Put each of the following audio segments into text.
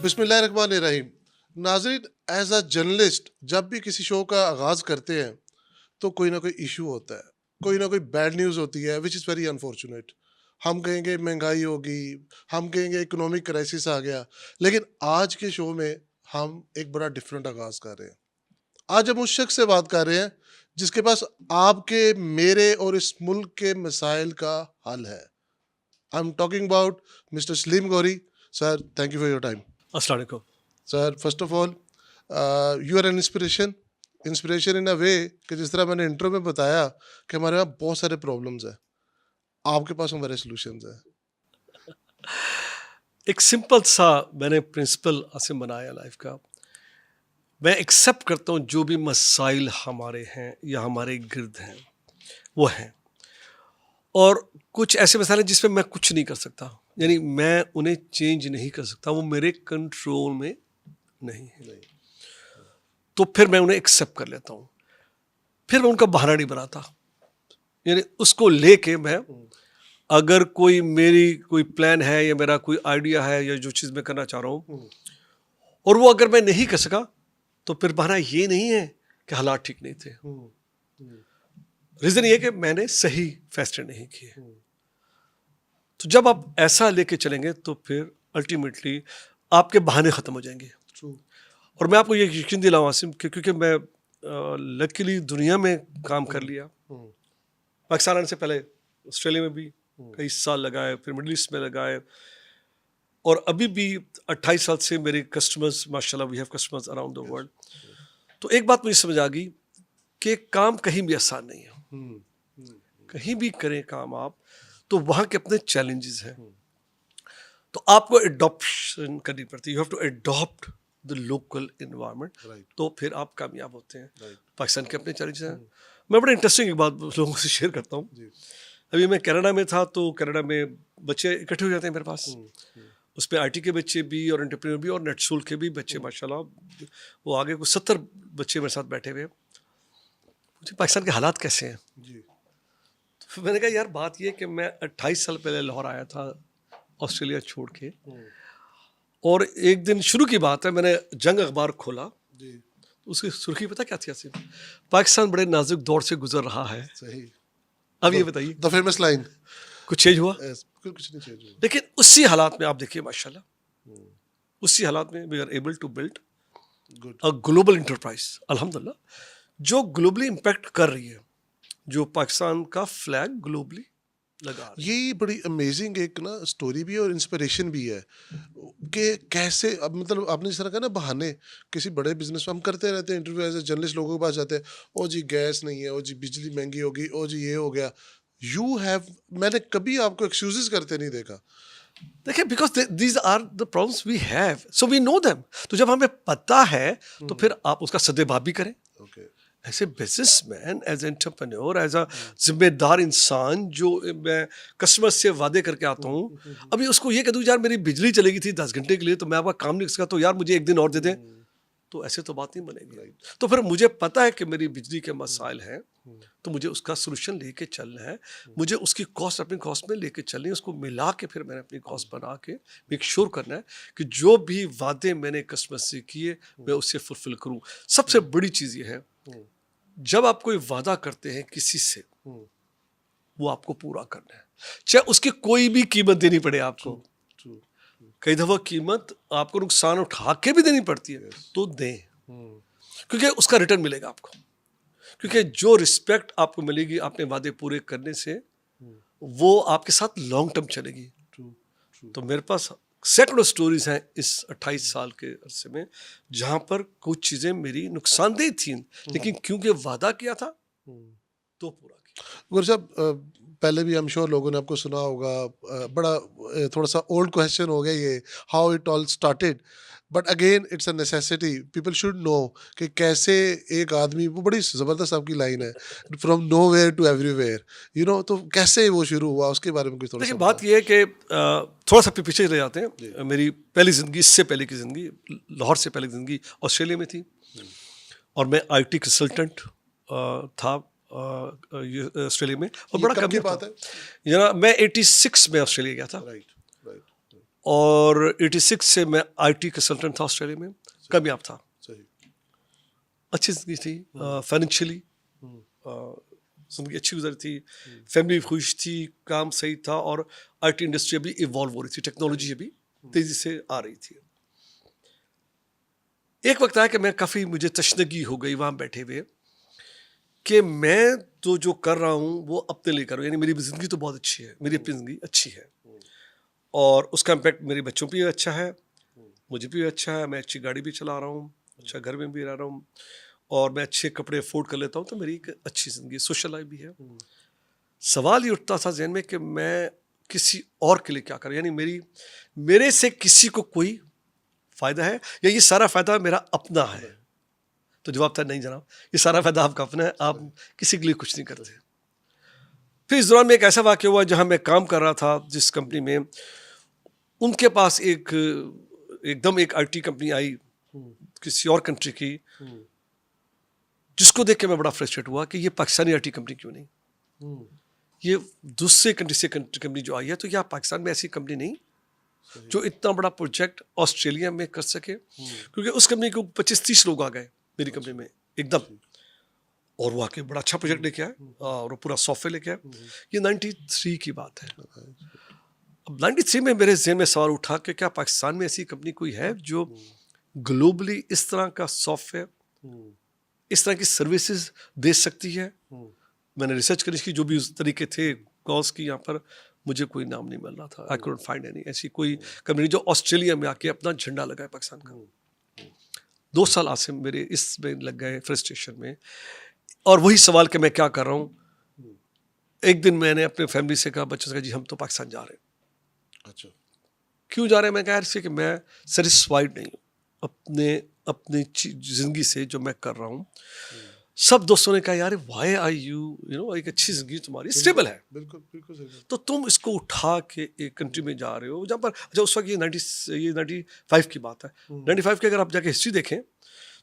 बिस्मिल्लाहिर्रहमानिर्रहीम। नाज़रीन, as a journalist जब भी किसी शो का आगाज़ करते हैं तो कोई ना कोई इशू होता है, कोई ना कोई बैड न्यूज़ होती है विच इज़ वेरी अनफॉर्चुनेट। हम कहेंगे महंगाई होगी, हम कहेंगे इकोनॉमिक क्राइसिस आ गया, लेकिन आज के शो में हम एक बड़ा डिफरेंट आगाज़ कर रहे हैं। आज हम उस शख्स से बात कर रहे हैं जिसके पास आपके, मेरे और इस मुल्क के मसाइल का हल है। I am talking about mister Salim Gauri. Sir, thank you for your time. अस्सलाम वालेकुम। Sir, first of all you are an inspiration. Inspiration in a way कि जिस तरह मैंने इंट्रो में बताया कि हमारे यहाँ बहुत सारे प्रॉब्लम्स हैं, आपके पास हमारे सॉल्यूशंस हैं। एक सिंपल सा मैंने प्रिंसिपल आसिम बनाया लाइफ का। मैं एक्सेप्ट करता हूँ जो भी मसाइल हमारे हैं या हमारे गिर्द हैं वो हैं, और कुछ ऐसे मसाइल हैं जिसमें मैं कुछ नहीं कर सकता, यानी मैं उन्हें चेंज नहीं कर सकता, वो मेरे कंट्रोल में नहीं है। तो फिर मैं उन्हें एक्सेप्ट कर लेता हूँ, फिर मैं उनका बहाना नहीं बनाता। यानी उसको लेके मैं, अगर कोई मेरी कोई प्लान है या मेरा कोई आइडिया है या जो चीज़ मैं करना चाह रहा हूँ और वो अगर मैं नहीं कर सका, तो फिर बहाना ये नहीं है कि हालात ठीक नहीं थे। रीज़न ये कि मैंने सही फैसले नहीं किए। तो जब आप ऐसा लेके चलेंगे तो फिर अल्टीमेटली आपके बहाने ख़त्म हो जाएंगे। और मैं आपको ये यकीन दिलाऊं आसिम कि क्योंकि मैं लकीली दुनिया में काम कर लिया, पाकिस्तान आने से पहले ऑस्ट्रेलिया में भी कई साल लगाए, फिर मिडिल ईस्ट में लगाए, और अभी भी 28 साल से मेरे कस्टमर्स, माशाल्लाह we have customers around the world. तो एक बात मुझे समझ आ गई कि काम कहीं भी आसान नहीं है। कहीं भी करें काम आप, तो वहाँ के अपने चैलेंजेस हैं। तो आपको एडॉप्शन करनी पड़ती है, you have to adopt the local environment, तो फिर आप कामयाब होते हैं। पाकिस्तान के अपने चैलेंजेस हैं। मैं बड़ा इंटरेस्टिंग एक बात लोगों से शेयर करता हूँ। अभी मैं कनाडा में था, तो कनाडा में बच्चे इकट्ठे हो जाते हैं मेरे पास। उसमें आईटी के बच्चे भी और एंटरप्रेन्योर भी और नेटसूल के भी बच्चे, माशाल्लाह वो आगे कुछ 70 बच्चे मेरे साथ बैठे हुए। मुझे पाकिस्तान के हालात कैसे हैं जी। तो मैंने कहा यार बात ये कि मैं 28 साल पहले लाहौर आया था ऑस्ट्रेलिया छोड़ के, और एक दिन शुरू की बात है, मैंने जंग अखबार खोला जी। उसकी सुर्खी पता क्या थी आसिफ? पाकिस्तान बड़े नाजुक दौर से गुजर रहा है। सही। अब ये बताइए, द फेमस लाइन। कुछ चेंज हुआ? कुछ नहीं चेंज हुआ। लेकिन उसी हालात में आप देखिए माशाल्लाह, उसी हालात में we are able to build a global enterprise, अल्हम्दुलिल्लाह, जो ग्लोबली इम्पैक्ट कर रही है, जो पाकिस्तान का फ्लैग ग्लोबली लगा रही है। ये बड़ी अमेजिंग एक ना स्टोरी भी है और इंस्पिरेशन भी है कि कैसे, अब मतलब आपने जिस तरह कहा ना बहाने, किसी बड़े बिजनेस में हम करते रहते हैं इंटरव्यू, एज ए जर्नलिस्ट लोगों के पास जाते हैं, ओ जी गैस नहीं है, ओ जी बिजली महंगी होगी, ओ जी ये हो गया। यू हैव, मैंने कभी आपको एक्सक्यूजेस करते नहीं देखा। देखिए, because these are the problems we have, so we know them. तो जब हमें पता है तो फिर आप उसका सद्भाव भी करें। As a businessman, as entrepreneur, as a जिम्मेदार इंसान, जो मैं कस्टमर से वादे करके आता हूँ, अभी उसको ये कह दूँ यार मेरी बिजली चलेगी थी 10 घंटे के लिए, तो मैं आपका काम नहीं कर सका, तो यार मुझे एक दिन और दे दें, तो ऐसे तो बात नहीं बनेगी। तो फिर मुझे पता है कि मेरी बिजली के मसाइल हैं, तो मुझे उसका सोल्यूशन लेके चलना है, मुझे उसकी कॉस्ट अपनी कॉस्ट में लेके चलनी है, उसको मिला के फिर मैंने अपनी कॉस्ट बना के मेक श्योर करना है कि जो भी वादे मैंने कस्टमर से किए मैं उससे फुलफिल करूँ। सबसे बड़ी चीज़ ये है, जब आप कोई वादा करते हैं किसी से, वो आपको पूरा करना है, चाहे उसकी कोई भी कीमत देनी पड़े आपको। कई दफ़ा कीमत आपको नुकसान उठा के भी देनी पड़ती है, तो दें, क्योंकि उसका रिटर्न मिलेगा आपको। क्योंकि जो रिस्पेक्ट आपको मिलेगी अपने वादे पूरे करने से, वो आपके साथ लॉन्ग टर्म चलेगी। तो मेरे पास सैकड़ों स्टोरीज हैं इस 28 साल के अरसे में, जहाँ पर कुछ चीज़ें मेरी नुकसानदेह थी, लेकिन क्योंकि वादा किया था तो पूरा किया। गुरु साहब, पहले भी हम श्योर लोगों ने आपको सुना होगा, बड़ा थोड़ा सा ओल्ड क्वेश्चन हो गया ये, how it all started, but again it's a necessity, people should know कि कैसे एक आदमी, वो बड़ी ज़बरदस्त आपकी लाइन है, from nowhere to everywhere, you know, तो कैसे वो शुरू हुआ उसके बारे में कुछ थोड़ा सा देखिए, बात यह है कि थोड़ा सा पीछे चले जाते हैं। मेरी पहली ज़िंदगी, इससे पहले की ज़िंदगी, लाहौर से पहले की ज़िंदगी ऑस्ट्रेलिया में थी, और मैं आईटी कंसल्टेंट था ऑस्ट्रेलिया में, और बड़ा कम की बात है। जरा मैं 86 में ऑस्ट्रेलिया गया था, और 86 से मैं आईटी कंसल्टेंट था ऑस्ट्रेलिया में, कामयाब था, सही। अच्छी जिंदगी थी, फाइनेंशियली हम्म, जिंदगी अच्छी गुजरी थी, फैमिली खुश थी, काम सही था, और आईटी इंडस्ट्री अभी इवॉल्व हो रही थी, टेक्नोलॉजी अभी तेजी से आ रही थी। एक वक्त आया कि मैं काफ़ी, मुझे तशनगी हो गई वहाँ बैठे हुए कि मैं तो जो कर रहा हूँ वो अपने लिए कर रहा हूँ, यानी मेरी ज़िंदगी तो बहुत अच्छी है, मेरी अपनी ज़िंदगी अच्छी है, और उसका इम्पैक्ट मेरे बच्चों पे भी अच्छा है, मुझे भी अच्छा है, मैं अच्छी गाड़ी भी चला रहा हूँ, अच्छा घर में भी रह रहा हूँ, और मैं अच्छे कपड़े अफोर्ड कर लेता हूँ, तो मेरी एक अच्छी ज़िंदगी, सोशल लाइफ भी है। सवाल ये उठता था जहन में कि मैं किसी और के लिए क्या करूँ, यानी मेरे से किसी को कोई फ़ायदा है, या ये सारा फ़ायदा मेरा अपना है? तो जवाब था नहीं जनाब, ये सारा फ़ायदा आपका अपना है, आप किसी के लिए कुछ नहीं करते। फिर इस दौरान में एक ऐसा वाक़या हुआ जहाँ मैं काम कर रहा था जिस कंपनी में, उनके पास एकदम एक आईटी कंपनी आई किसी और कंट्री की, जिसको देख के मैं बड़ा फ्रस्ट्रेट हुआ कि ये पाकिस्तानी आईटी कंपनी क्यों नहीं, ये दूसरे कंट्री से कंपनी जो आई है, तो यहाँ पाकिस्तान में ऐसी कंपनी नहीं जो इतना बड़ा प्रोजेक्ट ऑस्ट्रेलिया में कर सके, क्योंकि उस कंपनी को 25-30 लोग आ गए मेरी कंपनी में एकदम, और वो आके बड़ा अच्छा प्रोजेक्ट लेके आए, और वो पूरा सॉफ्टवेयर लेके आए। ये 93 की बात है। अब 93 में मेरे जहन में सवाल उठा कि क्या पाकिस्तान में ऐसी कंपनी कोई है जो ग्लोबली इस तरह का सॉफ्टवेयर, इस तरह की सर्विसेज दे सकती है। मैंने रिसर्च करी इसकी, जो भी उस तरीके थे कॉल्स की, यहाँ पर मुझे कोई नाम नहीं मिल रहा था, आई कुडंट फाइंड एनी ऐसी कोई कंपनी जो ऑस्ट्रेलिया में आके अपना झंडा लगाए पाकिस्तान का। 2 साल आज से मेरे इसमें लग गए फ्रस्ट्रेशन में, और वही सवाल कि मैं क्या कर रहा हूँ। एक दिन मैंने अपने फैमिली से कहा, बच्चों से कहा, जी हम तो पाकिस्तान जा रहे हैं। अच्छा। क्यों जा रहे हैं? मैं कहा यार इससे कि मैं सेटिस्फाइड नहीं हूँ अपने अपनी जिंदगी से जो मैं कर रहा हूँ। सब दोस्तों ने कहा यार वाई आर यू नो, एक अच्छी जिंदगी तुम्हारी स्टेबल है, बिल्कुल बिल्कुल सही बात। तो तुम इसको उठा के एक कंट्री में जा रहे हो जहाँ पर, अच्छा उस वक्त ये 95 की बात है, 95 की अगर आप जाके हिस्ट्री देखें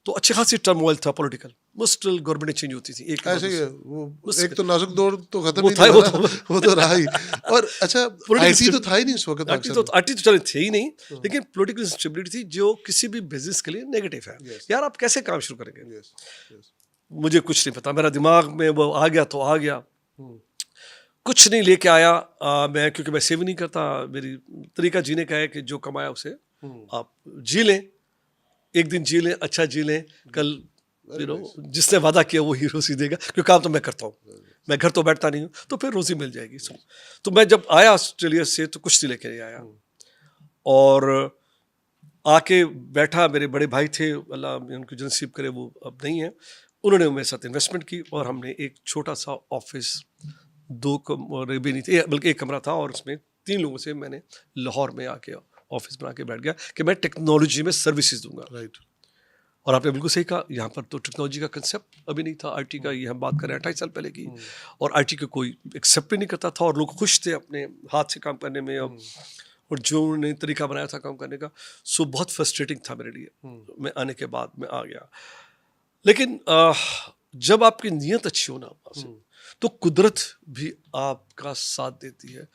तो अच्छी खासी टर्मोइल था पॉलिटिकल, मुश्किल गवर्नमेंट चेंज होती थी एक के बाद ऐसे ही है दूसरी। वो, मुश्किल। एक तो नाजुक दौर तो खत्म वो ही था, नहीं वो हुआ ना, तो वो तो रहा ही। और अच्छा, Political आईटी तो stability- था ही नहीं उस वक्त पाकिस्तान में। आईटी तो चले थे ही नहीं, लेकिन पॉलिटिकल इंस्टेबिलिटी थी जो किसी भी बिजनेस के लिए नेगेटिव है। Yes. यार आप कैसे काम शुरू करेंगे? Yes yes. मुझे कुछ नहीं पता, मेरा दिमाग में वो आ गया तो आ गया, कुछ नहीं लेके आया। मैं, क्योंकि मैं सेव नहीं करता, मेरी तरीका जीने का है कि जो कमाया उसे आप जी लें, एक दिन जी लें, अच्छा जी लें, कल जिसने वादा किया वो ही रोजी देगा, क्योंकि काम तो मैं करता हूँ, मैं घर तो बैठता नहीं हूँ, तो फिर रोजी मिल जाएगी। तो मैं जब आया ऑस्ट्रेलिया से तो कुछ नहीं लेके नहीं आया, और आके बैठा, मेरे बड़े भाई थे, अल्लाह उनको जनसीब करे, वो अब नहीं है, उन्होंने मेरे साथ इन्वेस्टमेंट की, और हमने एक छोटा सा ऑफिस, 2 कमरे भी नहीं थे, बल्कि 1 कमरा था, और उसमें 3 लोगों से मैंने लाहौर में आके ऑफिस बना के बैठ गया कि मैं टेक्नोलॉजी में सर्विसेज दूंगा। राइट। और आपने बिल्कुल सही कहा, यहाँ पर तो टेक्नोलॉजी का कंसेप्ट अभी नहीं था, आईटी का, ये हम बात कर रहे हैं 28 साल पहले की, और आईटी का कोई एक्सेप्ट भी नहीं करता था, और लोग खुश थे अपने हाथ से काम करने में, और जो उन्होंने तरीका बनाया था काम करने का, सो बहुत फ्रस्ट्रेटिंग था मेरे लिए। मैं आने के बाद मैं आ गया, लेकिन जब आपकी नीयत अच्छी हो ना तो कुदरत भी आपका साथ देती है।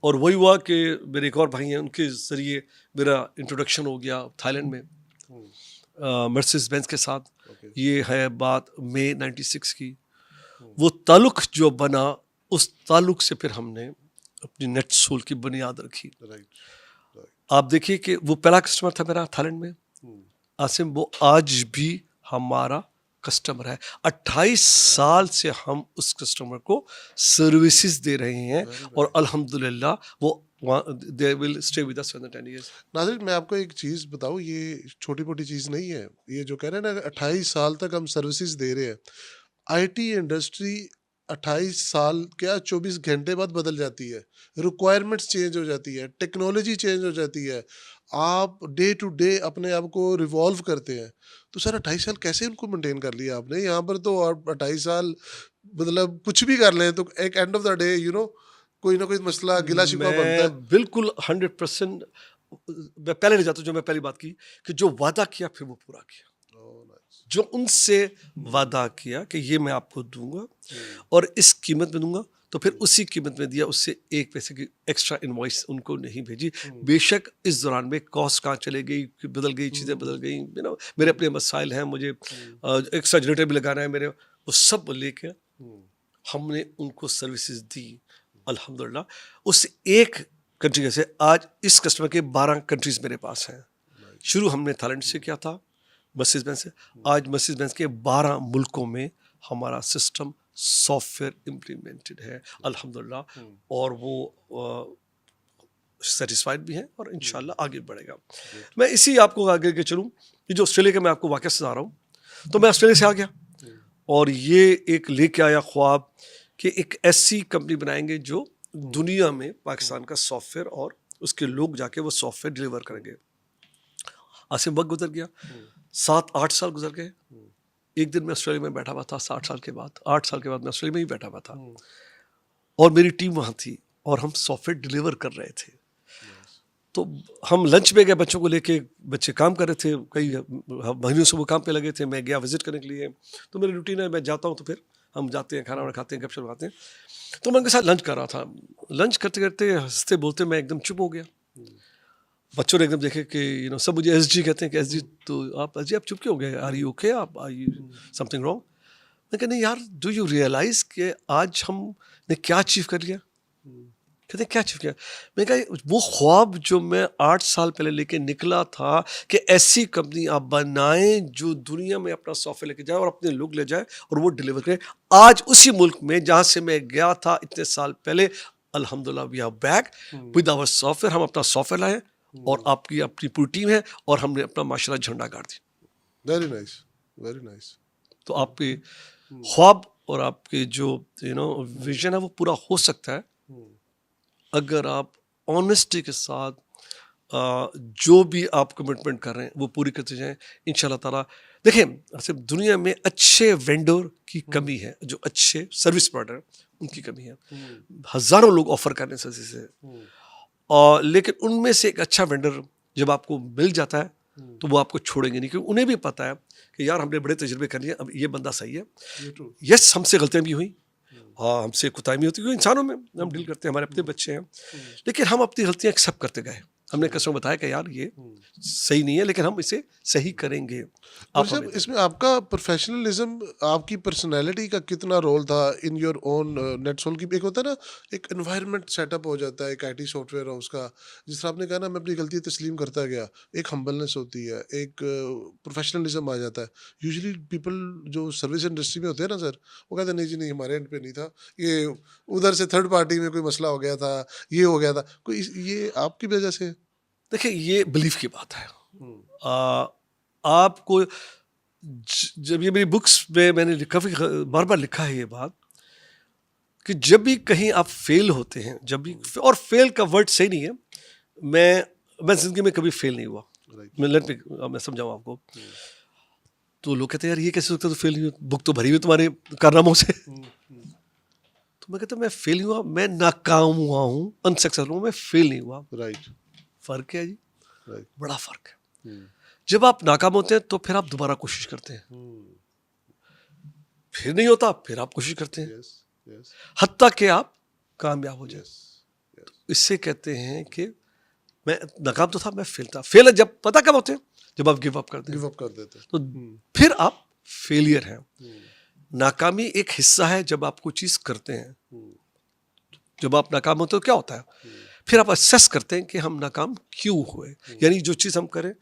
और वही हुआ कि मेरे एक और भाई हैं, उनके ज़रिए मेरा इंट्रोडक्शन हो गया थाईलैंड में मर्सिडीज बेंज के साथ। ये है बात मई 96 की। वो ताल्लुक जो बना, उस ताल्लुक से फिर हमने अपनी नेट सोल की बुनियाद रखी। राइट। आप देखिए कि वो पहला कस्टमर था मेरा थाईलैंड में, आसिम, वो आज भी हमारा कस्टमर है। 28 साल से हम उस कस्टमर को सर्विसेज दे रहे हैं, और अल्हम्दुलिल्लाह वो they will stay with us for 10 years। नाज़रीन, मैं आपको एक चीज़ बताऊँ, ये छोटी मोटी चीज़ नहीं है। ये जो कह रहे हैं ना, 28 साल तक हम सर्विसेज दे रहे हैं। आईटी इंडस्ट्री 28 साल क्या 24 घंटे बाद बदल जाती है, रिक्वायरमेंट्स चेंज हो जाती है, टेक्नोलॉजी चेंज हो जाती है, आप डे टू डे अपने आप को रिवॉल्व करते हैं। तो सर 28 साल कैसे उनको मेंटेन कर लिया आपने? यहाँ पर तो आप 28 साल मतलब कुछ भी कर लें तो एक एंड ऑफ द डे कोई ना कोई मसला गिला शिकवा बनता है। मैं बिल्कुल 100% मैं पहले नहीं जाता, जो मैं पहली बात की कि जो वादा किया फिर वो पूरा किया। जो उनसे वादा किया कि ये मैं आपको दूंगा और इस कीमत में दूंगा, तो फिर उसी कीमत में दिया, उससे एक पैसे की एक्स्ट्रा इनवॉइस उनको नहीं भेजी। बेशक इस दौरान में कॉस्ट कहाँ चले गई, बदल गई, चीज़ें बदल गई, मेरे अपने मसाइल हैं, मुझे एक्स्ट्रा जनरेटर भी लगाना है मेरे, वो सब लेके हमने उनको सर्विसेज दी अल्हम्दुलिल्लाह। उस एक कंट्री के से आज इस कस्टमर के 12 कंट्रीज मेरे पास हैं। शुरू हमने थाईलैंड से किया था, मर्सिडीज बेंज से, आज मर्सिडीज बेंज के 12 मुल्कों में हमारा सिस्टम सॉफ्टवेयर इम्प्लीमेंटेड है अल्हम्दुलिल्लाह, और वो सेटिस्फाइड भी हैं और इंशाल्लाह आगे बढ़ेगा। मैं इसी आपको आगे के चलूँ, ये जो ऑस्ट्रेलिया का मैं आपको वाक़या सुना रहा हूँ, तो मैं ऑस्ट्रेलिया से आ गया और ये एक लेके आया ख्वाब कि एक ऐसी कंपनी बनाएंगे जो दुनिया में पाकिस्तान का सॉफ्टवेयर और उसके लोग जाके वो सॉफ्टवेयर डिलीवर करेंगे। आज से वक्त गुजर गया, 7-8 साल गुजर गए। एक दिन मैं ऑस्ट्रेलिया में बैठा हुआ था, 8 साल के बाद मैं ऑस्ट्रेलिया में ही बैठा हुआ था और मेरी टीम वहाँ थी और हम सॉफ्टवेयर डिलीवर कर रहे थे। तो हम लंच पे गए बच्चों को लेके, बच्चे काम कर रहे थे, कई महीनों से वो काम पे लगे थे, मैं गया विजिट करने के लिए। तो मेरी रूटीन है, मैं जाता हूँ तो फिर हम जाते हैं, खाना वाना खाते हैं, गपशप लगाते हैं। तो मैं उनके साथ लंच कर रहा था, लंच करते करते हंसते बोलते मैं एकदम चुप हो गया। बच्चों ने एकदम देखे कि सब मुझे एसजी कहते हैं कि एसजी, तो आप एसजी आप चुप क्यों हो गए, आर यू ओके, आप आर यू समथिंग रॉन्ग? मैं कहते नहीं यार, डू यू रियलाइज कि आज हमने क्या अचीव कर लिया? कहते क्या अचीव किया? मैं कहा वो ख्वाब जो मैं 8 साल पहले लेके निकला था कि ऐसी कंपनी आप बनाएं जो दुनिया में अपना सॉफ्टवेयर लेके जाए और अपने लोग ले जाए और वो डिलीवर करे, आज उसी मुल्क में जहाँ से मैं गया था इतने साल पहले, अल्हम्दुलिल्लाह we are back with our software. हम अपना सॉफ्टवेयर लाए और आपकी अपनी पूरी टीम है और हमने अपना माशाल्लाह झंडा गाड़ दी। Very nice, very nice. तो आपके ख्वाब और आपके जो विजन है वो पूरा हो सकता है अगर आप ऑनेस्टी के साथ जो भी आप कमिटमेंट कर रहे हैं वो पूरी करते जाएं इंशाल्लाह ताला। देखिए सिर्फ दुनिया में अच्छे वेंडर की कमी है, जो अच्छे सर्विस प्रोवाइडर उनकी कमी है। हज़ारों लोग ऑफर कर रहे हैं सर्विस से, और लेकिन उनमें से एक अच्छा वेंडर जब आपको मिल जाता है तो वो आपको छोड़ेंगे नहीं, क्योंकि उन्हें भी पता है कि यार हमने बड़े तजुर्बे कर लिए, अब ये बंदा सही है। यस, हमसे गलतियाँ भी हुई, हाँ हमसे कोताही भी होती है, इंसानों में हम डील करते हैं, हमारे अपने बच्चे हैं, लेकिन हम अपनी गलतियाँ एक्सेप्ट करते गए। हमने कस्टमर बताया कि यार ये सही नहीं है लेकिन हम इसे सही करेंगे। और जब इसमें आपका प्रोफेशनलिज्म, आपकी पर्सनालिटी का कितना रोल था इन योर ओन नेटसोल की? एक होता है ना, एक एनवायरनमेंट सेटअप हो जाता है एक आईटी सॉफ्टवेयर हाउस का, जिस तरह आपने कहा ना, मैं अपनी गलती तस्लीम करता गया, एक हम्बलनेस होती है, एक प्रोफेशनलिज्म आ जाता है। यूजुअली पीपल जो सर्विस इंडस्ट्री में होते हैं ना सर, वो कहते हैं नहीं जी नहीं, हमारे एंड पे नहीं था, ये उधर से थर्ड पार्टी में कोई मसला हो गया था, ये हो गया था, कोई ये आपकी वजह से? देखिए ये बिलीफ की बात है। आपको जब ये मेरी बुक्स में मैंने काफ़ी बार बार लिखा है ये बात कि जब भी कहीं आप फेल होते हैं, जब भी, और फेल का वर्ड सही नहीं है, मैं जिंदगी में कभी फेल नहीं हुआ। मैं समझाऊँ आपको, तो लोग कहते हैं यार ये कैसे सकता, तो फेल नहीं हुआ, बुक तो भरी हुई तुम्हारे कारनामों से। तो मैं कहता मैं फेल नहीं हुआ, मैं नाकाम हुआ हूँ, अनसक्सेसफुल हूँ, मैं फेल नहीं हुआ। राइट, फर्क है जी, राइट। बड़ा फर्क है। जब आप नाकाम होते हैं तो फिर आप दोबारा कोशिश करते हैं, फिर नहीं होता फिर आप कोशिश करते हैं, यस, यस, हत्ता कि आप कामयाब हो जाए। Yes, yes. इससे कहते हैं कि मैं नाकाम तो था, मैं फेल था। फेल जब पता कब होते हैं, जब आप गिव अप करते हैं, गिव अप कर देते हैं। तो फिर आप फेलियर हैं। नाकामी एक हिस्सा है जब आप कोई चीज़ करते हैं। जब आप नाकाम होते हो क्या होता है, फिर आप असेस करते हैं कि हम नाकाम क्यों हुए, यानी जो चीज़ हम करें,